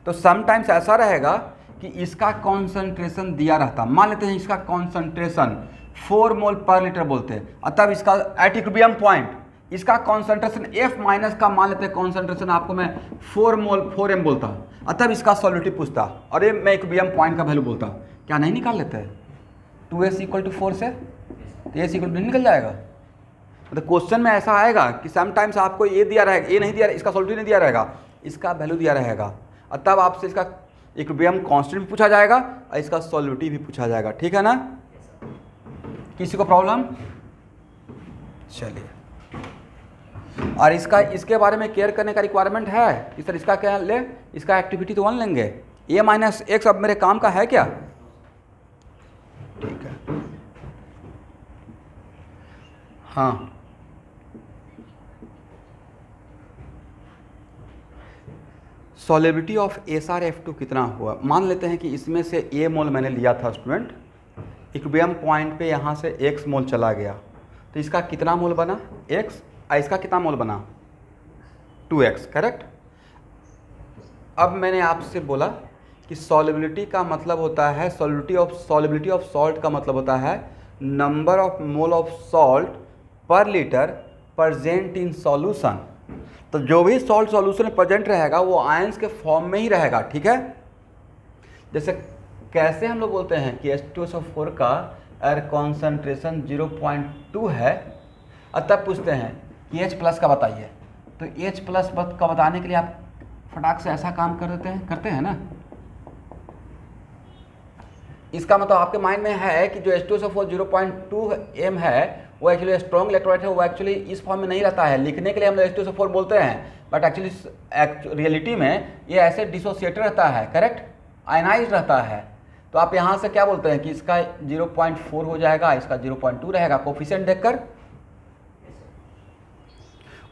तो समटाइम्स ऐसा रहेगा कि इसका कॉन्सेंट्रेशन दिया रहता, मान लेते हैं इसका कॉन्सेंट्रेशन 4 मोल पर लीटर बोलते हैं, और तब इसका एट इक्विलिब्रियम पॉइंट इसका कॉन्सेंट्रेशन F माइनस का मान लेते हैं कॉन्सेंट्रेशन, आपको मैं 4 मोल 4m बोलता, और तब इसका सॉल्युबिलिटी पूछता, और ये मैं इक्विलिब्रियम पॉइंट का वैल्यू बोलता, क्या नहीं निकाल लेते हैं 2S = 4 से, तो S = निकल जाएगा। मतलब क्वेश्चन में ऐसा आएगा कि समटाइम्स आपको ये दिया रहेगा, ये नहीं दिया, इसका सॉल्युबिलिटी नहीं दिया रहेगा, इसका वैल्यू दिया रहेगा, और तब आपसे इसका इक्विलिब्रियम कांस्टेंट भी पूछा जाएगा और इसका सॉल्युबिलिटी भी पूछा जाएगा, ठीक है ना। किसी को प्रॉब्लम? चलिए, और इसके बारे में केयर करने का रिक्वायरमेंट है कि सर इसका क्या ले, इसका एक्टिविटी तो 1 लेंगे, A-x अब मेरे काम का है क्या, ठीक है। हाँ, सॉल्युबिलिटी ऑफ SrF2 कितना हुआ, मान लेते हैं कि इसमें से A मोल मैंने लिया था स्टूडेंट, इक्विलिब्रियम पॉइंट पे यहाँ से x मोल चला गया, तो इसका कितना मोल बना x, और इसका कितना मोल बना 2x, करेक्ट। अब मैंने आपसे बोला कि सॉल्युबिलिटी का मतलब होता है, सॉल्युबिलिटी ऑफ सॉल्ट का मतलब होता है number of mole of salt per litre present in solution. तो जो भी सॉल्ट सॉल्यूशन में प्रेजेंट रहेगा वो आयंस के फॉर्म में ही रहेगा, ठीक है। जैसे कैसे हम लोग बोलते हैं कि H2SO4 का एयर कॉन्सेंट्रेशन 0.2 है, और तब पूछते हैं कि H+ का बताइए, तो H+ का बताने के लिए आप फटाक से ऐसा काम करते हैं ना। इसका मतलब आपके माइंड में है कि जो H2SO4 0.2 m है वो एक्चुअली स्ट्रॉन्ग इलेक्ट्रोलाइट है, वो एक्चुअली इस फॉर्म में नहीं रहता है, लिखने के लिए हम लोग H2SO4 बोलते हैं, बट एक्चुअली रियलिटी में ये ऐसे डिसोसिएटेड रहता है, करेक्ट, आयनाइज रहता है। तो आप यहाँ से क्या बोलते हैं कि इसका 0.4 हो जाएगा, इसका 0.2 रहेगा कोफिशिएंट देखकर।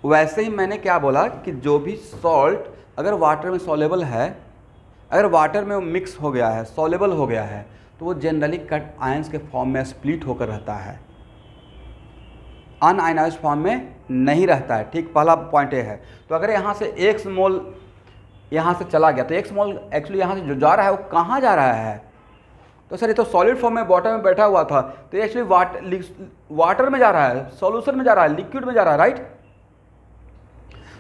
वैसे ही मैंने क्या बोला कि जो भी सॉल्ट अगर वाटर में सॉलेबल है, अगर वाटर में वो मिक्स हो गया है, सॉलेबल हो गया है, तो वो जनरली कट आयंस के फॉर्म में स्प्लिट होकर रहता है, अनआयनाइज्ड फॉर्म में नहीं रहता है, ठीक, पहला पॉइंट ये है। तो अगर यहाँ से x मोल यहाँ से चला गया, तो x मोल एक्चुअली यहाँ से जो जा रहा है वो कहाँ जा रहा है, तो सर ये तो सॉलिड फॉर्म में बॉटम में बैठा हुआ था, तो एक्चुअली वाटर में जा रहा है, सॉल्यूशन में जा रहा है, लिक्विड में जा रहा है, राइट।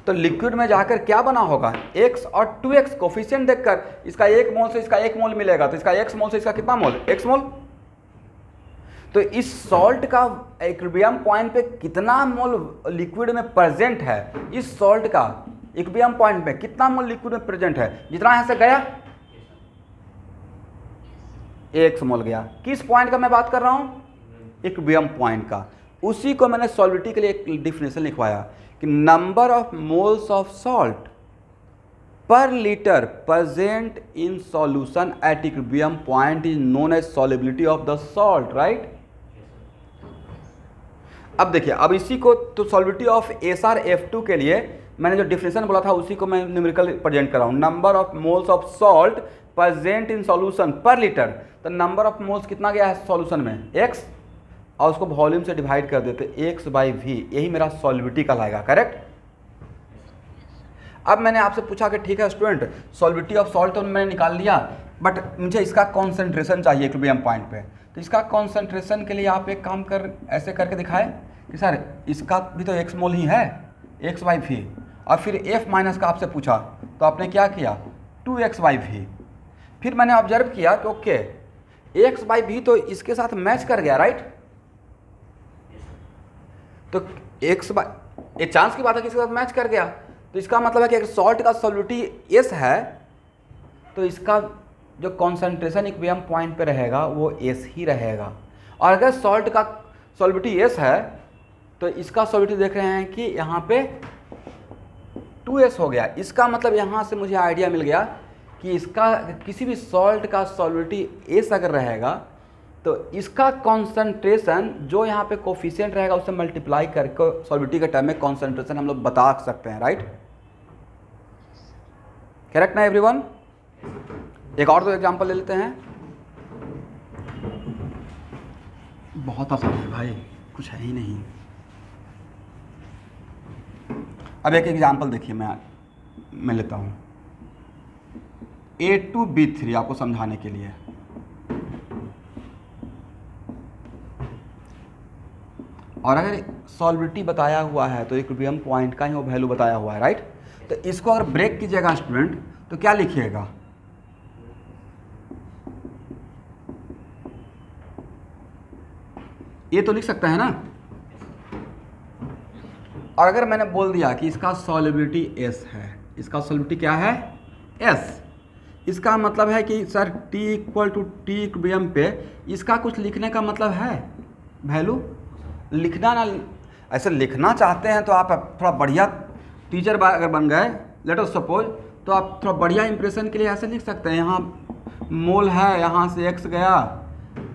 तो लिक्विड में जाकर क्या बना होगा, x और 2x कोफिशिएंट देखकर इसका 1 मोल से इसका 1 मोल मिलेगा, तो इसका x मोल से इसका कितना मोल, x मोल। तो इस सॉल्ट का इक्विलिब्रियम पॉइंट पे कितना मोल लिक्विड में प्रेजेंट है, इस सॉल्ट का इक्विलिब्रियम पॉइंट पे कितना मोल लिक्विड में प्रेजेंट है, जितना यहां से गया 1 मोल गया। किस पॉइंट का मैं बात कर रहा हूं, इक्विलिब्रियम पॉइंट का। उसी को मैंने सॉल्युबिलिटी के लिए एक डिफिनेशन लिखवाया कि number of moles of salt per litre present in solution at equilibrium point is known as solubility of the salt, right. अब देखिए, अब इसी को तो सॉल्युबिलिटी ऑफ SrF2 के लिए मैंने जो डिफिनेशन बोला था उसी को मैं न्यूमेरिकल प्रेजेंट कर रहा हूँ। Number of moles of salt present in solution पर लीटर, तो नंबर ऑफ मोल्स कितना गया है सॉल्यूशन में x, और उसको वॉल्यूम से डिवाइड कर देते x/v, यही मेरा सॉल्युबिलिटी का लाएगा, करेक्ट। अब मैंने आपसे पूछा कि ठीक है स्टूडेंट, सॉल्विटी ऑफ सॉल्ट तो मैंने निकाल लिया, बट मुझे इसका कॉन्सेंट्रेशन चाहिए इक्विलिब्रियम पॉइंट पे। तो इसका कॉन्सेंट्रेशन के लिए आप एक काम ऐसे करके दिखाए कि सर इसका भी तो x मोल ही है, x/v, और फिर f माइनस का आपसे पूछा तो आपने क्या किया 2x/v। फिर मैंने ऑब्जर्व किया कि ओके x/v तो इसके साथ मैच कर गया, राइट। तो एक चांस की बात है कि इसके साथ मैच कर गया, तो इसका मतलब है कि अगर सॉल्ट का सॉल्विटी S है तो इसका जो कॉन्सेंट्रेशन इक्विलिब्रियम पॉइंट पे रहेगा वो S ही रहेगा। और अगर सॉल्ट का सॉल्विटी S है तो इसका सॉल्विटी देख रहे हैं कि यहाँ पे 2S हो गया। इसका मतलब यहाँ से मुझे आइडिया मिल गया कि इसका किसी भी सॉल्ट का सॉल्विटी S अगर रहेगा तो इसका कॉन्सेंट्रेशन जो यहाँ पे कोफिशिएंट रहेगा उससे मल्टीप्लाई करके सॉल्विटी के टर्म में कॉन्सेंट्रेशन हम लोग बता सकते हैं, राइट। करेक्ट ना एवरीवन। एक और दो एग्जांपल ले लेते हैं, बहुत आसान है भाई, कुछ है ही नहीं। अब एक एग्जांपल देखिए मैं लेता हूँ A2B3 आपको समझाने के लिए। और अगर सॉल्विटी बताया हुआ है तो इक्विलिब्रियम पॉइंट का ही वो वैल्यू बताया हुआ है, राइट। तो इसको अगर ब्रेक कीजिएगा स्टूडेंट तो क्या लिखिएगा, ये तो लिख सकता है ना। और अगर मैंने बोल दिया कि इसका सॉल्युबिलिटी S है, इसका सॉल्युबिलिटी क्या है S, इसका मतलब है कि सर T = T इक्विलिब्रियम पे इसका कुछ लिखने का मतलब है वैल्यू लिखना ना। ऐसे लिखना चाहते हैं तो आप थोड़ा बढ़िया टीचर अगर बन गए लेट अस सपोज, तो आप थोड़ा बढ़िया इंप्रेशन के लिए ऐसे लिख सकते हैं, यहाँ मोल है, यहाँ से x गया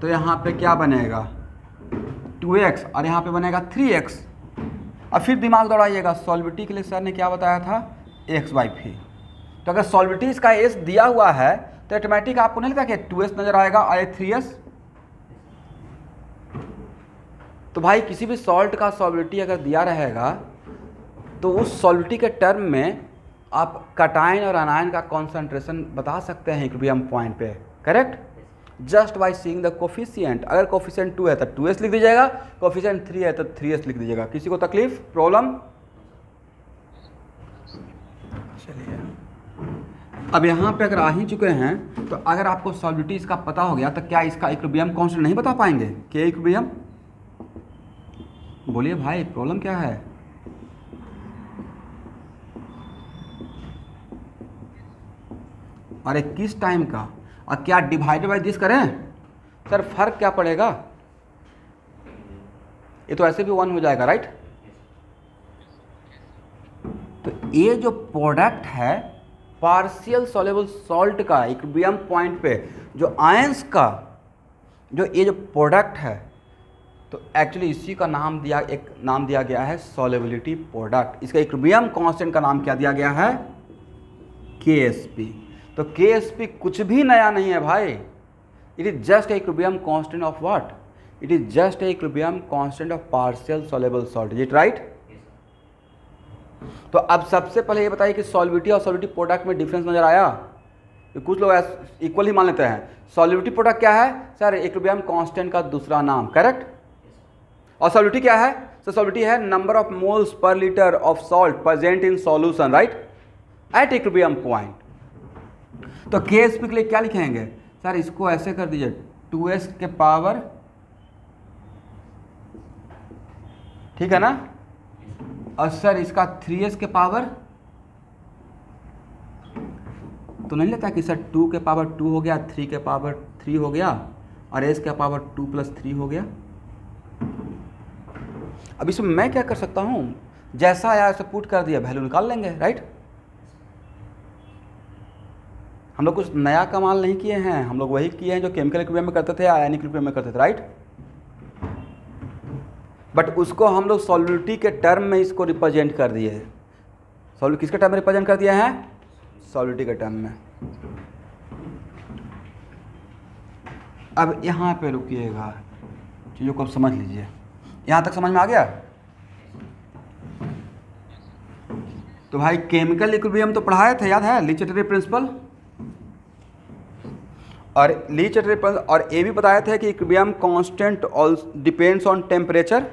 तो यहाँ पे क्या बनेगा 2x और यहाँ पे बनेगा 3x। अब फिर दिमाग दौड़ाइएगा, सॉल्विटी के लिए सर ने क्या बताया था x/v। तो अगर सॉल्विटी इसका S दिया हुआ है तो ऑटोमेटिक आपको नहीं लगता कि 2s नजर आएगा और ये 3s। तो भाई किसी भी सॉल्ट का सॉल्विटी अगर दिया रहेगा तो उस सॉल्विटी के टर्म में आप कटायन और अनायन का कॉन्सेंट्रेशन बता सकते हैं इक्विलिब्रियम पॉइंट पे, correct, just by seeing the coefficient. अगर कोफिशिएंट 2 है तो 2s लिख दीजिएगा, कोफिशिएंट 3 है तो 3s लिख दीजिएगा। किसी को तकलीफ प्रॉब्लम? चलिए अब यहाँ पे अगर आ ही चुके हैं तो अगर आपको सॉल्विटी इसका पता हो गया तो क्या इसका इक्विलिब्रियम कांस्टेंट नहीं बता पाएंगे? क्या इक्विलिब्रियम? बोलिए भाई प्रॉब्लम क्या है? अरे किस टाइम का? और क्या डिवाइडेड बाय दिस करें? सर फर्क क्या पड़ेगा? ये तो ऐसे भी 1 हो जाएगा, राइट। तो ये जो प्रोडक्ट है पार्शियल सॉल्युबल सॉल्ट का इक्विलिब्रियम पॉइंट पे जो आयंस का जो ये जो प्रोडक्ट है, तो एक्चुअली इसी का नाम दिया गया है सॉल्युबिलिटी प्रोडक्ट। इसका इक्विलिब्रियम कांस्टेंट का नाम क्या दिया गया है? KSP। तो KSP कुछ भी नया नहीं है भाई, it is just equilibrium constant of what? It is just equilibrium constant of partial soluble salt, is it right? तो अब सबसे पहले ये बताइए कि सॉल्युबिलिटी और सॉल्युबिलिटी प्रोडक्ट में डिफरेंस नजर आया? तो कुछ लोग इक्वल ही मान लेते हैं। सॉल्युबिलिटी प्रोडक्ट क्या है? सर इक्विलिब्रियम कांस्टेंट का दूसरा नाम, करेक्ट। और सॉल्युबिलिटी क्या है? सर सॉल्युबिलिटी है number of moles per litre of salt present in solution, right, eight equilibrium point. तो KSP के लिए क्या लिखेंगे? सर इसको ऐसे कर दीजिए 2s के पावर, ठीक है ना, और सर इसका 3s के पावर, तो नहीं लेता कि सर 2 के पावर 2 हो गया, 3 के पावर 3 हो गया और s के पावर 2 + 3 हो गया। अब इसमें मैं क्या कर सकता हूं, जैसा आया ऐसे पुट कर दिया, वैल्यू निकाल लेंगे, राइट। हम लोग कुछ नया कमाल नहीं किए हैं, हम लोग वही किए हैं जो केमिकल इक्विलिब्रियम में करते थे, आयनिक इक्विलिब्रियम में करते थे, राइट। बट उसको हम लोग सॉल्युबिलिटी के टर्म में इसको रिप्रेजेंट कर दिए। सॉल्युबिलिटी किसके टर्म में रिप्रेजेंट कर दिया है? सॉल्युबिलिटी के टर्म में। अब यहाँ पे रुकिएगा, चीज़ों को अब समझ लीजिए। यहाँ तक समझ में आ गया? तो भाई केमिकल इक्विलिब्रियम तो पढ़ाए थे, याद है, ली चैटर्जी प्रिंसिपल। और ली चैटर्जी प्रिंसिपल और ये भी बताए थे कि equilibrium constant all depends on temperature,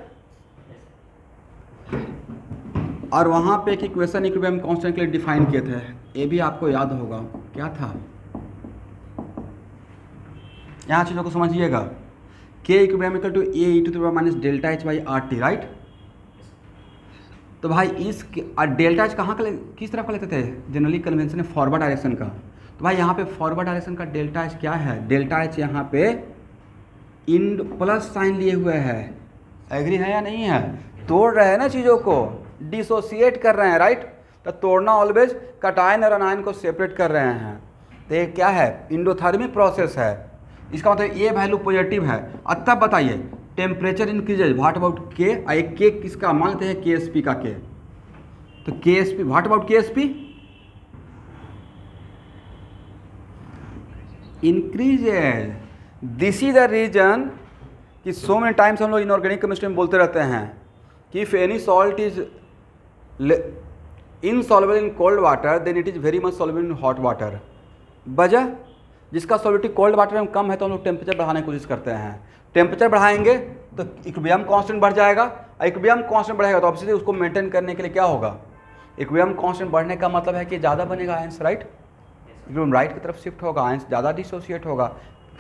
और वहाँ पे एक इक्वेशन इक्विलिब्रियम कांस्टेंट के लिए डिफाइन किए थे, ये भी आपको याद होगा, क्या था, यहाँ चीज़ों को समझिएगा। K equilibrium equal to A e to the power minus delta H by R T, right. तो भाई इस डेल्टा एच कहाँ का किस तरफ का लेते थे, जनरली कन्वेंशन है फॉरवर्ड डायरेक्शन का। तो भाई यहाँ पे फॉरवर्ड डायरेक्शन का डेल्टा एच क्या है, डेल्टा एच यहाँ पे इन प्लस साइन लिए हुए है, एग्री है या नहीं है, तोड़ रहे हैं ना चीज़ों को, डिसोसिएट कर रहे हैं, राइट। तो तोड़ना ऑलवेज कटायन और अनायन को सेपरेट कर रहे हैं, तो ये क्या है, इंडोथर्मिक प्रोसेस है, इसका मतलब ये वैल्यू पॉजिटिव है। अब तब बताइए टेम्परेचर इंक्रीजेज, व्हाट अबाउट के, एक के किसका मानते हैं, के एस पी का के, तो K S P, what about K S P, increases. This is the reason कि सो मेनी टाइम्स हम लोग इनऑर्गेनिक केमिस्ट्री में बोलते रहते हैं कि if any salt is insoluble in cold water then it is very much soluble in hot water. वजह, जिसका सॉल्युबिलिटी कोल्ड वाटर में कम है तो हम लोग टेम्परेचर बढ़ाने की कोशिश करते हैं, टेम्परेचर बढ़ाएंगे तो इक्विलिब्रियम कांस्टेंट बढ़ जाएगा, इक्विलिब्रियम कांस्टेंट बढ़ेगा तो ऑब्वियसली उसको मेंटेन करने के लिए क्या होगा, इक्विलिब्रियम कांस्टेंट बढ़ने का मतलब है कि ज़्यादा बनेगा आयंस, राइट, इक्विलिब्रियम राइट की तरफ शिफ्ट होगा, आयंस ज़्यादा डिसोसिएट होगा।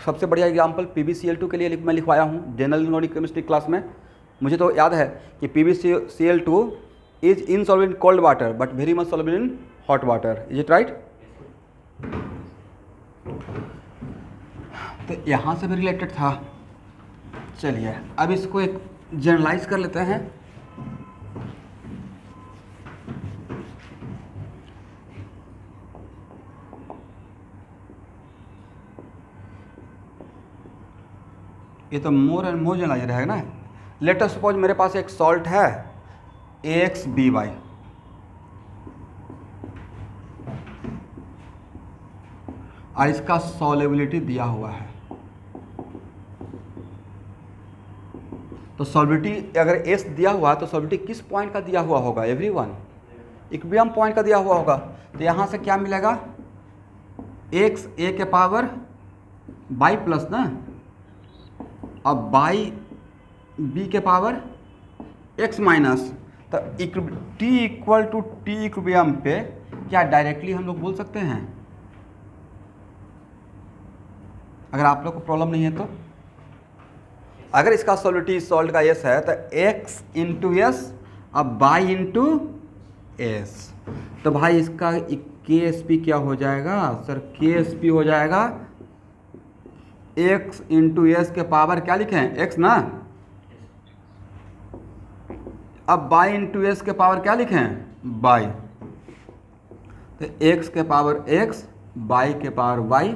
सबसे बढ़िया एग्जांपल PbCl2 के लिए मैं लिखवाया हूँ जनरल इनऑर्गेनिक केमिस्ट्री क्लास में, मुझे तो याद है कि PbCl2 is insoluble in cold water but very much soluble in hot water, is it right. तो यहाँ से भी रिलेटेड था। चलिए अब इसको एक जनरलाइज कर लेते हैं। ये तो मोर एंड मोर जनरलाइज रहेगा ना। लेट अस सपोज मेरे पास एक सॉल्ट है AXBY, और इसका सॉल्युबिलिटी दिया हुआ है, तो सॉल्युबिलिटी अगर S दिया हुआ है तो सॉल्युबिलिटी किस पॉइंट का दिया हुआ होगा, एवरीवन, इक्विलिब्रियम पॉइंट का दिया हुआ होगा। तो यहाँ से क्या मिलेगा, x a के पावर बाई प्लस ना, अब बाई b के पावर x माइनस, तो t equal to T equilibrium पे क्या डायरेक्टली हम लोग बोल सकते हैं, अगर आप लोग को प्रॉब्लम नहीं है तो। अगर इसका सॉल्युबिलिटी सॉल्ट का S है तो x इंटू एस अब बाई इंटू एस, तो भाई इसका KSP क्या हो जाएगा सर, KSP हो जाएगा x इंटू एस के पावर क्या लिखें, x ना, अब बाई इंटू एस के पावर क्या लिखें, बाई, तो x के पावर x, बाई के पावर y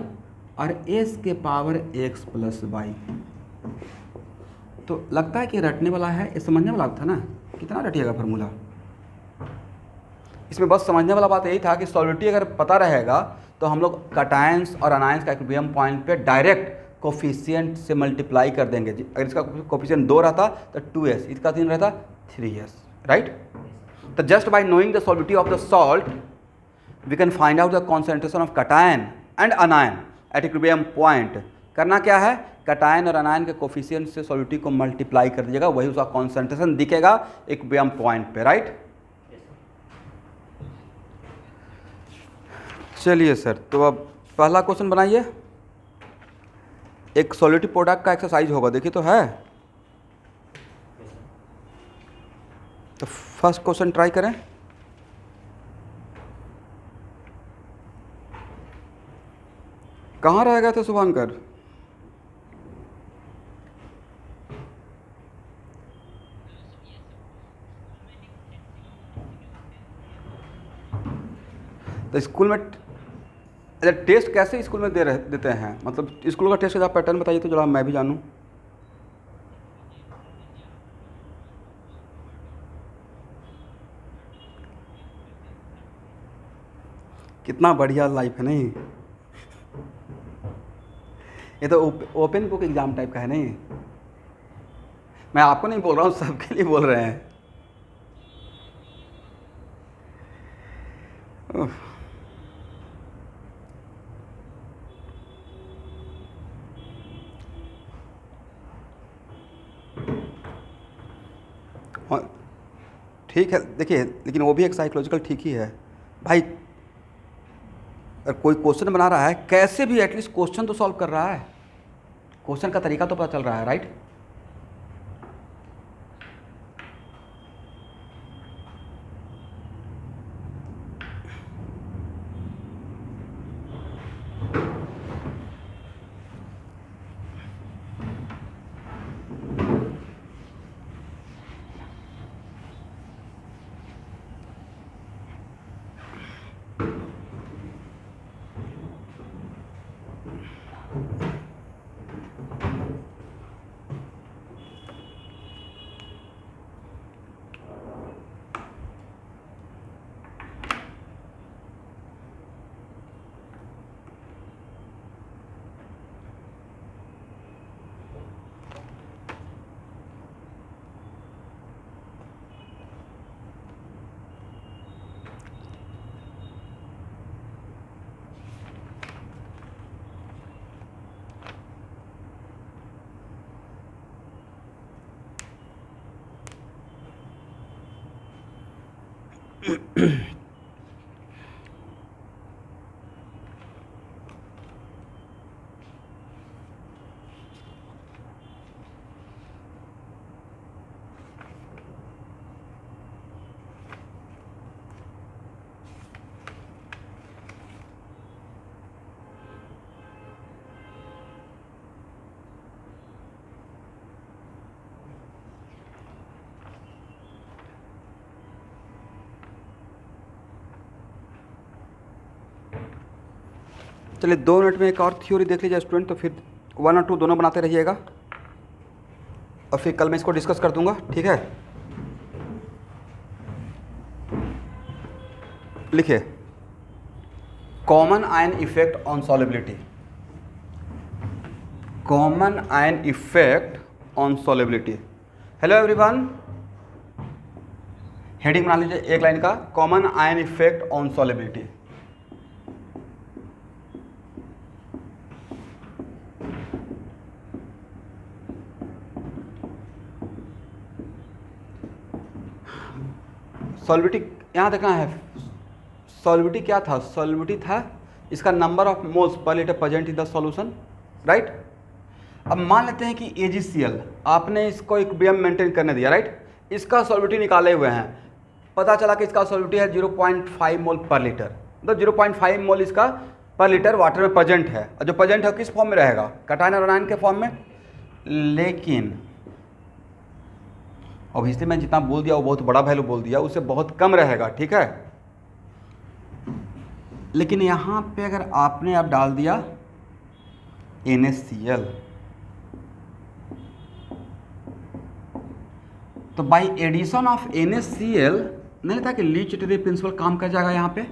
और s के पावर x प्लस वाई। तो लगता है कि रटने वाला है, ये समझने वाला था ना, कितना रटिएगा फार्मूला। इसमें बस समझने वाला बात यही था कि सॉल्युबिलिटी अगर पता रहेगा तो हम लोग कटायंस और अनायंस का इक्विलिब्रियम पॉइंट पे डायरेक्ट कोफिशिएंट से मल्टीप्लाई कर देंगे। अगर इसका कोफिशिएंट 2 रहता तो 2s, इसका 3 रहता 3s, राइट। तो just by knowing the solubility of the salt we can find out the concentration of cation and anion at equilibrium point. करना क्या है, कटायन और अनायन के कोफिशिएंट से सॉल्युबिलिटी को मल्टीप्लाई कर दीजिएगा, वही उसका कॉन्सेंट्रेशन दिखेगा इक्विलिब्रियम पॉइंट पे, राइट। चलिए सर, तो अब पहला क्वेश्चन बनाइए, एक सॉल्युबिलिटी प्रोडक्ट का एक्सरसाइज होगा, देखिए तो है। तो फर्स्ट क्वेश्चन ट्राई करें। कहाँ रह गए थे शुभांकर? तो स्कूल में टेस्ट कैसे स्कूल में देते हैं, मतलब स्कूल का टेस्ट का पैटर्न बताइए तो जरा मैं भी जानूं। कितना बढ़िया लाइफ है नहीं, ये तो ओपन बुक एग्जाम टाइप का है नहीं। मैं आपको नहीं बोल रहा हूँ, सबके लिए बोल रहे हैं। ठीक है, देखिए लेकिन वो भी एक साइकोलॉजिकल ठीक ही है भाई। अगर कोई क्वेश्चन बना रहा है कैसे भी एटलीस्ट क्वेश्चन तो सॉल्व कर रहा है, क्वेश्चन का तरीका तो पता चल रहा है, राइट। चलिए 2 मिनट में एक और थ्योरी देख लीजिए स्टूडेंट, तो फिर 1 और 2 दोनों बनाते रहिएगा और फिर कल मैं इसको डिस्कस कर दूंगा, ठीक है। लिखिए common ion effect on solubility, common ion effect on solubility. Hello everyone, heading बना लीजिए एक लाइन का, common ion effect on solubility. Solubility यहाँ देखना है, सॉल्युबिलिटी क्या था, सॉल्युबिलिटी था इसका number of moles per litre present in the solution, right. अब मान लेते हैं कि AgCl आपने इसको इक्विलिब्रियम मेंटेन करने दिया, राइट। इसका सॉल्युबिलिटी निकाले हुए हैं, पता चला कि इसका सॉल्युबिलिटी है 0.5 मोल पर लीटर, मतलब 0.5 मोल इसका पर लीटर वाटर में प्रेजेंट है। और जो प्रेजेंट है किस फॉर्म में रहेगा, कैटायन और आयन के फॉर्म में। लेकिन ऑब्वियसली मैं जितना बोल दिया वो बहुत बड़ा वैल्यू बोल दिया, उससे बहुत कम रहेगा, ठीक है। लेकिन यहाँ पे अगर आपने अब डाल दिया NaCl, तो बाई एडिशन ऑफ NaCl नहीं लगता कि लीच-टिटरी प्रिंसिपल काम कर जाएगा यहाँ पे।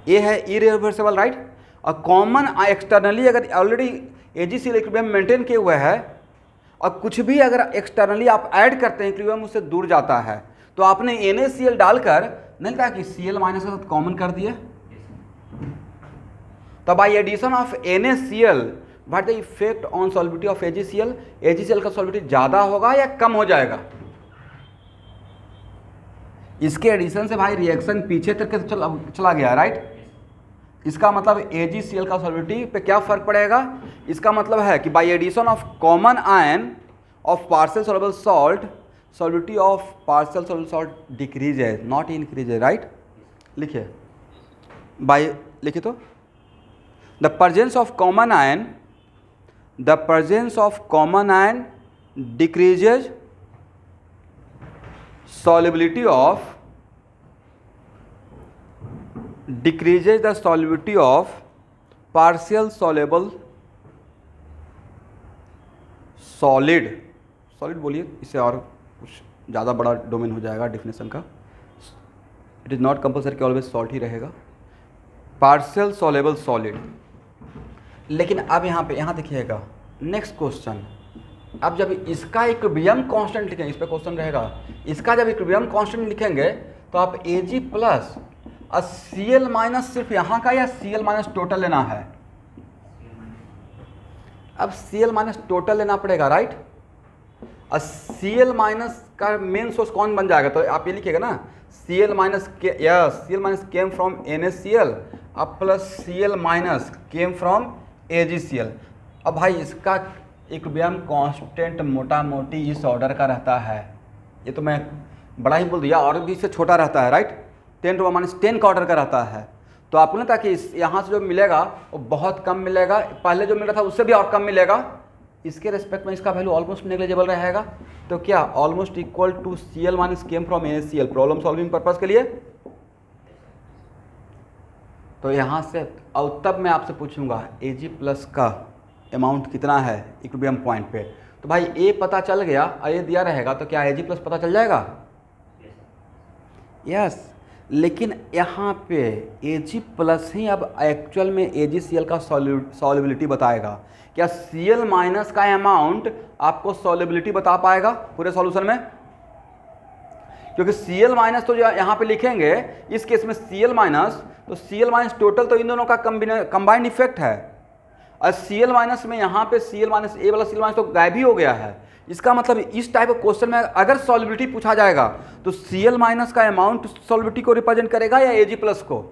ये है इरिवर्सिबल, राइट। और कॉमन एक्सटर्नली अगर ऑलरेडी AgCl इक्विलिब्रियम मेंटेन किए हुए है और कुछ भी अगर एक्सटर्नली आप ऐड करते हैं इक्विलिब्रियम उससे दूर जाता है, तो आपने NaCl डालकर नहीं लगता कि Cl माइनस का कॉमन कर दिए। तो by addition of NaCl what the effect on solubility of AgCl, AgCl का सॉल्युबिलिटी ज़्यादा होगा या कम हो जाएगा। इसके एडिशन से भाई रिएक्शन पीछे तक चला गया, राइट। इसका मतलब AgCl का सॉल्युबिलिटी पे क्या फर्क पड़ेगा, इसका मतलब है कि by addition of common ion of partial soluble salt, solubility of partial soluble salt decreases not increases, right. लिखिए बाई, लिखिए तो the presence of common ion, the presence of common ion decreases solubility of, decreases the solubility of partial soluble solid, solid बोलिए, इससे और कुछ ज़्यादा बड़ा domain हो जाएगा डिफिनेशन का। इट इज़ नॉट कंपल्सरी कि ऑलवेज सॉल्ट ही रहेगा, पार्शियल सॉलेबल सॉलिड। लेकिन अब यहाँ पे, यहाँ देखिएगा नेक्स्ट क्वेश्चन, अब जब इसका इक्विलिब्रियम कांस्टेंट लिखेंगे, इस पे क्वेश्चन रहेगा, इसका जब इक्विलिब्रियम कांस्टेंट लिखेंगे तो आप Ag प्लस और Cl माइनस सिर्फ यहाँ का या Cl माइनस टोटल लेना है। अब Cl माइनस टोटल लेना पड़ेगा, राइट। और Cl माइनस का मेन सोर्स कौन बन जाएगा, तो आप ये लिखिएगा ना Cl माइनस के, yes Cl minus came from NaCl अब plus Cl minus came from AgCl। अब भाई इसका इक्विलिब्रियम कांस्टेंट मोटा मोटी इस ऑर्डर का रहता है, ये तो मैं बड़ा ही बोल दिया, और भी इससे छोटा रहता है राइट, 10⁻10 का ऑर्डर का रहता है। तो आपको ना था कि यहाँ से जो मिलेगा वो बहुत कम मिलेगा, पहले जो मिल रहा था उससे भी और कम मिलेगा, इसके रेस्पेक्ट में इसका वैल्यू ऑलमोस्ट नेग्लिजिबल रहेगा। तो क्या almost equal to Cl minus came from NaCl problem solving purpose के लिए। तो यहाँ से और तब मैं आपसे पूछूंगा Ag प्लस का अमाउंट कितना है इक्विलिब्रियम पॉइंट पे, तो भाई A पता चल गया और ये दिया रहेगा, तो क्या Ag प्लस पता चल जाएगा, यस। लेकिन यहाँ पे Ag प्लस ही अब एक्चुअल में AgCl का सॉल्युबिलिटी बताएगा। क्या Cl माइनस का अमाउंट आपको सॉल्युबिलिटी बता पाएगा पूरे सॉल्यूशन में, क्योंकि Cl माइनस तो जो यहाँ पे लिखेंगे इस केस में Cl माइनस, तो Cl माइनस टोटल तो इन दोनों का कंबाइंड इफेक्ट है, और Cl माइनस में यहाँ पे Cl माइनस ए वाला Cl माइनस तो गायब ही हो गया है। इसका मतलब इस टाइप ऑफ क्वेश्चन में अगर सॉल्युबिलिटी पूछा जाएगा तो Cl माइनस का अमाउंट सॉल्युबिलिटी को रिप्रेजेंट करेगा या Ag प्लस को,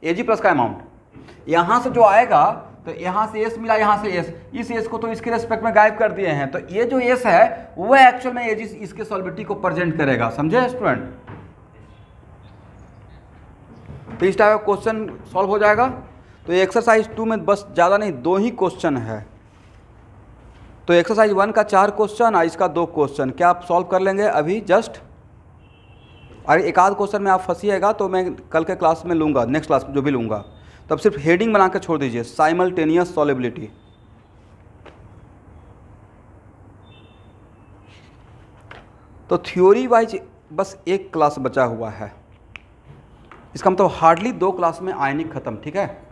Ag प्लस का अमाउंट यहाँ से जो आएगा, तो यहाँ से S मिला, यहाँ से S, इस S को तो इसके रेस्पेक्ट में गायब कर दिए हैं, तो ये जो S है वो एक्चुअल में Ag इसके सॉल्युबिलिटी को प्रेजेंट करेगा, समझे स्टूडेंट। तो इस टाइप ऑफ क्वेश्चन सॉल्व हो जाएगा। तो एक्सरसाइज 2 में बस ज़्यादा नहीं 2 ही क्वेश्चन है, तो एक्सरसाइज 1 का 4 क्वेश्चन और इसका 2 क्वेश्चन, क्या आप सॉल्व कर लेंगे अभी जस्ट। और एक आध क्वेश्चन में आप फंसिएगा तो मैं कल के क्लास में लूँगा, नेक्स्ट क्लास में जो भी लूँगा, तब सिर्फ हेडिंग बना के छोड़ दीजिए साइमल्टेनियस सॉल्युबिलिटी। तो थ्योरी वाइज बस एक क्लास बचा हुआ है, इसका मतलब हार्डली 2 क्लास में आयनिक खत्म, ठीक है।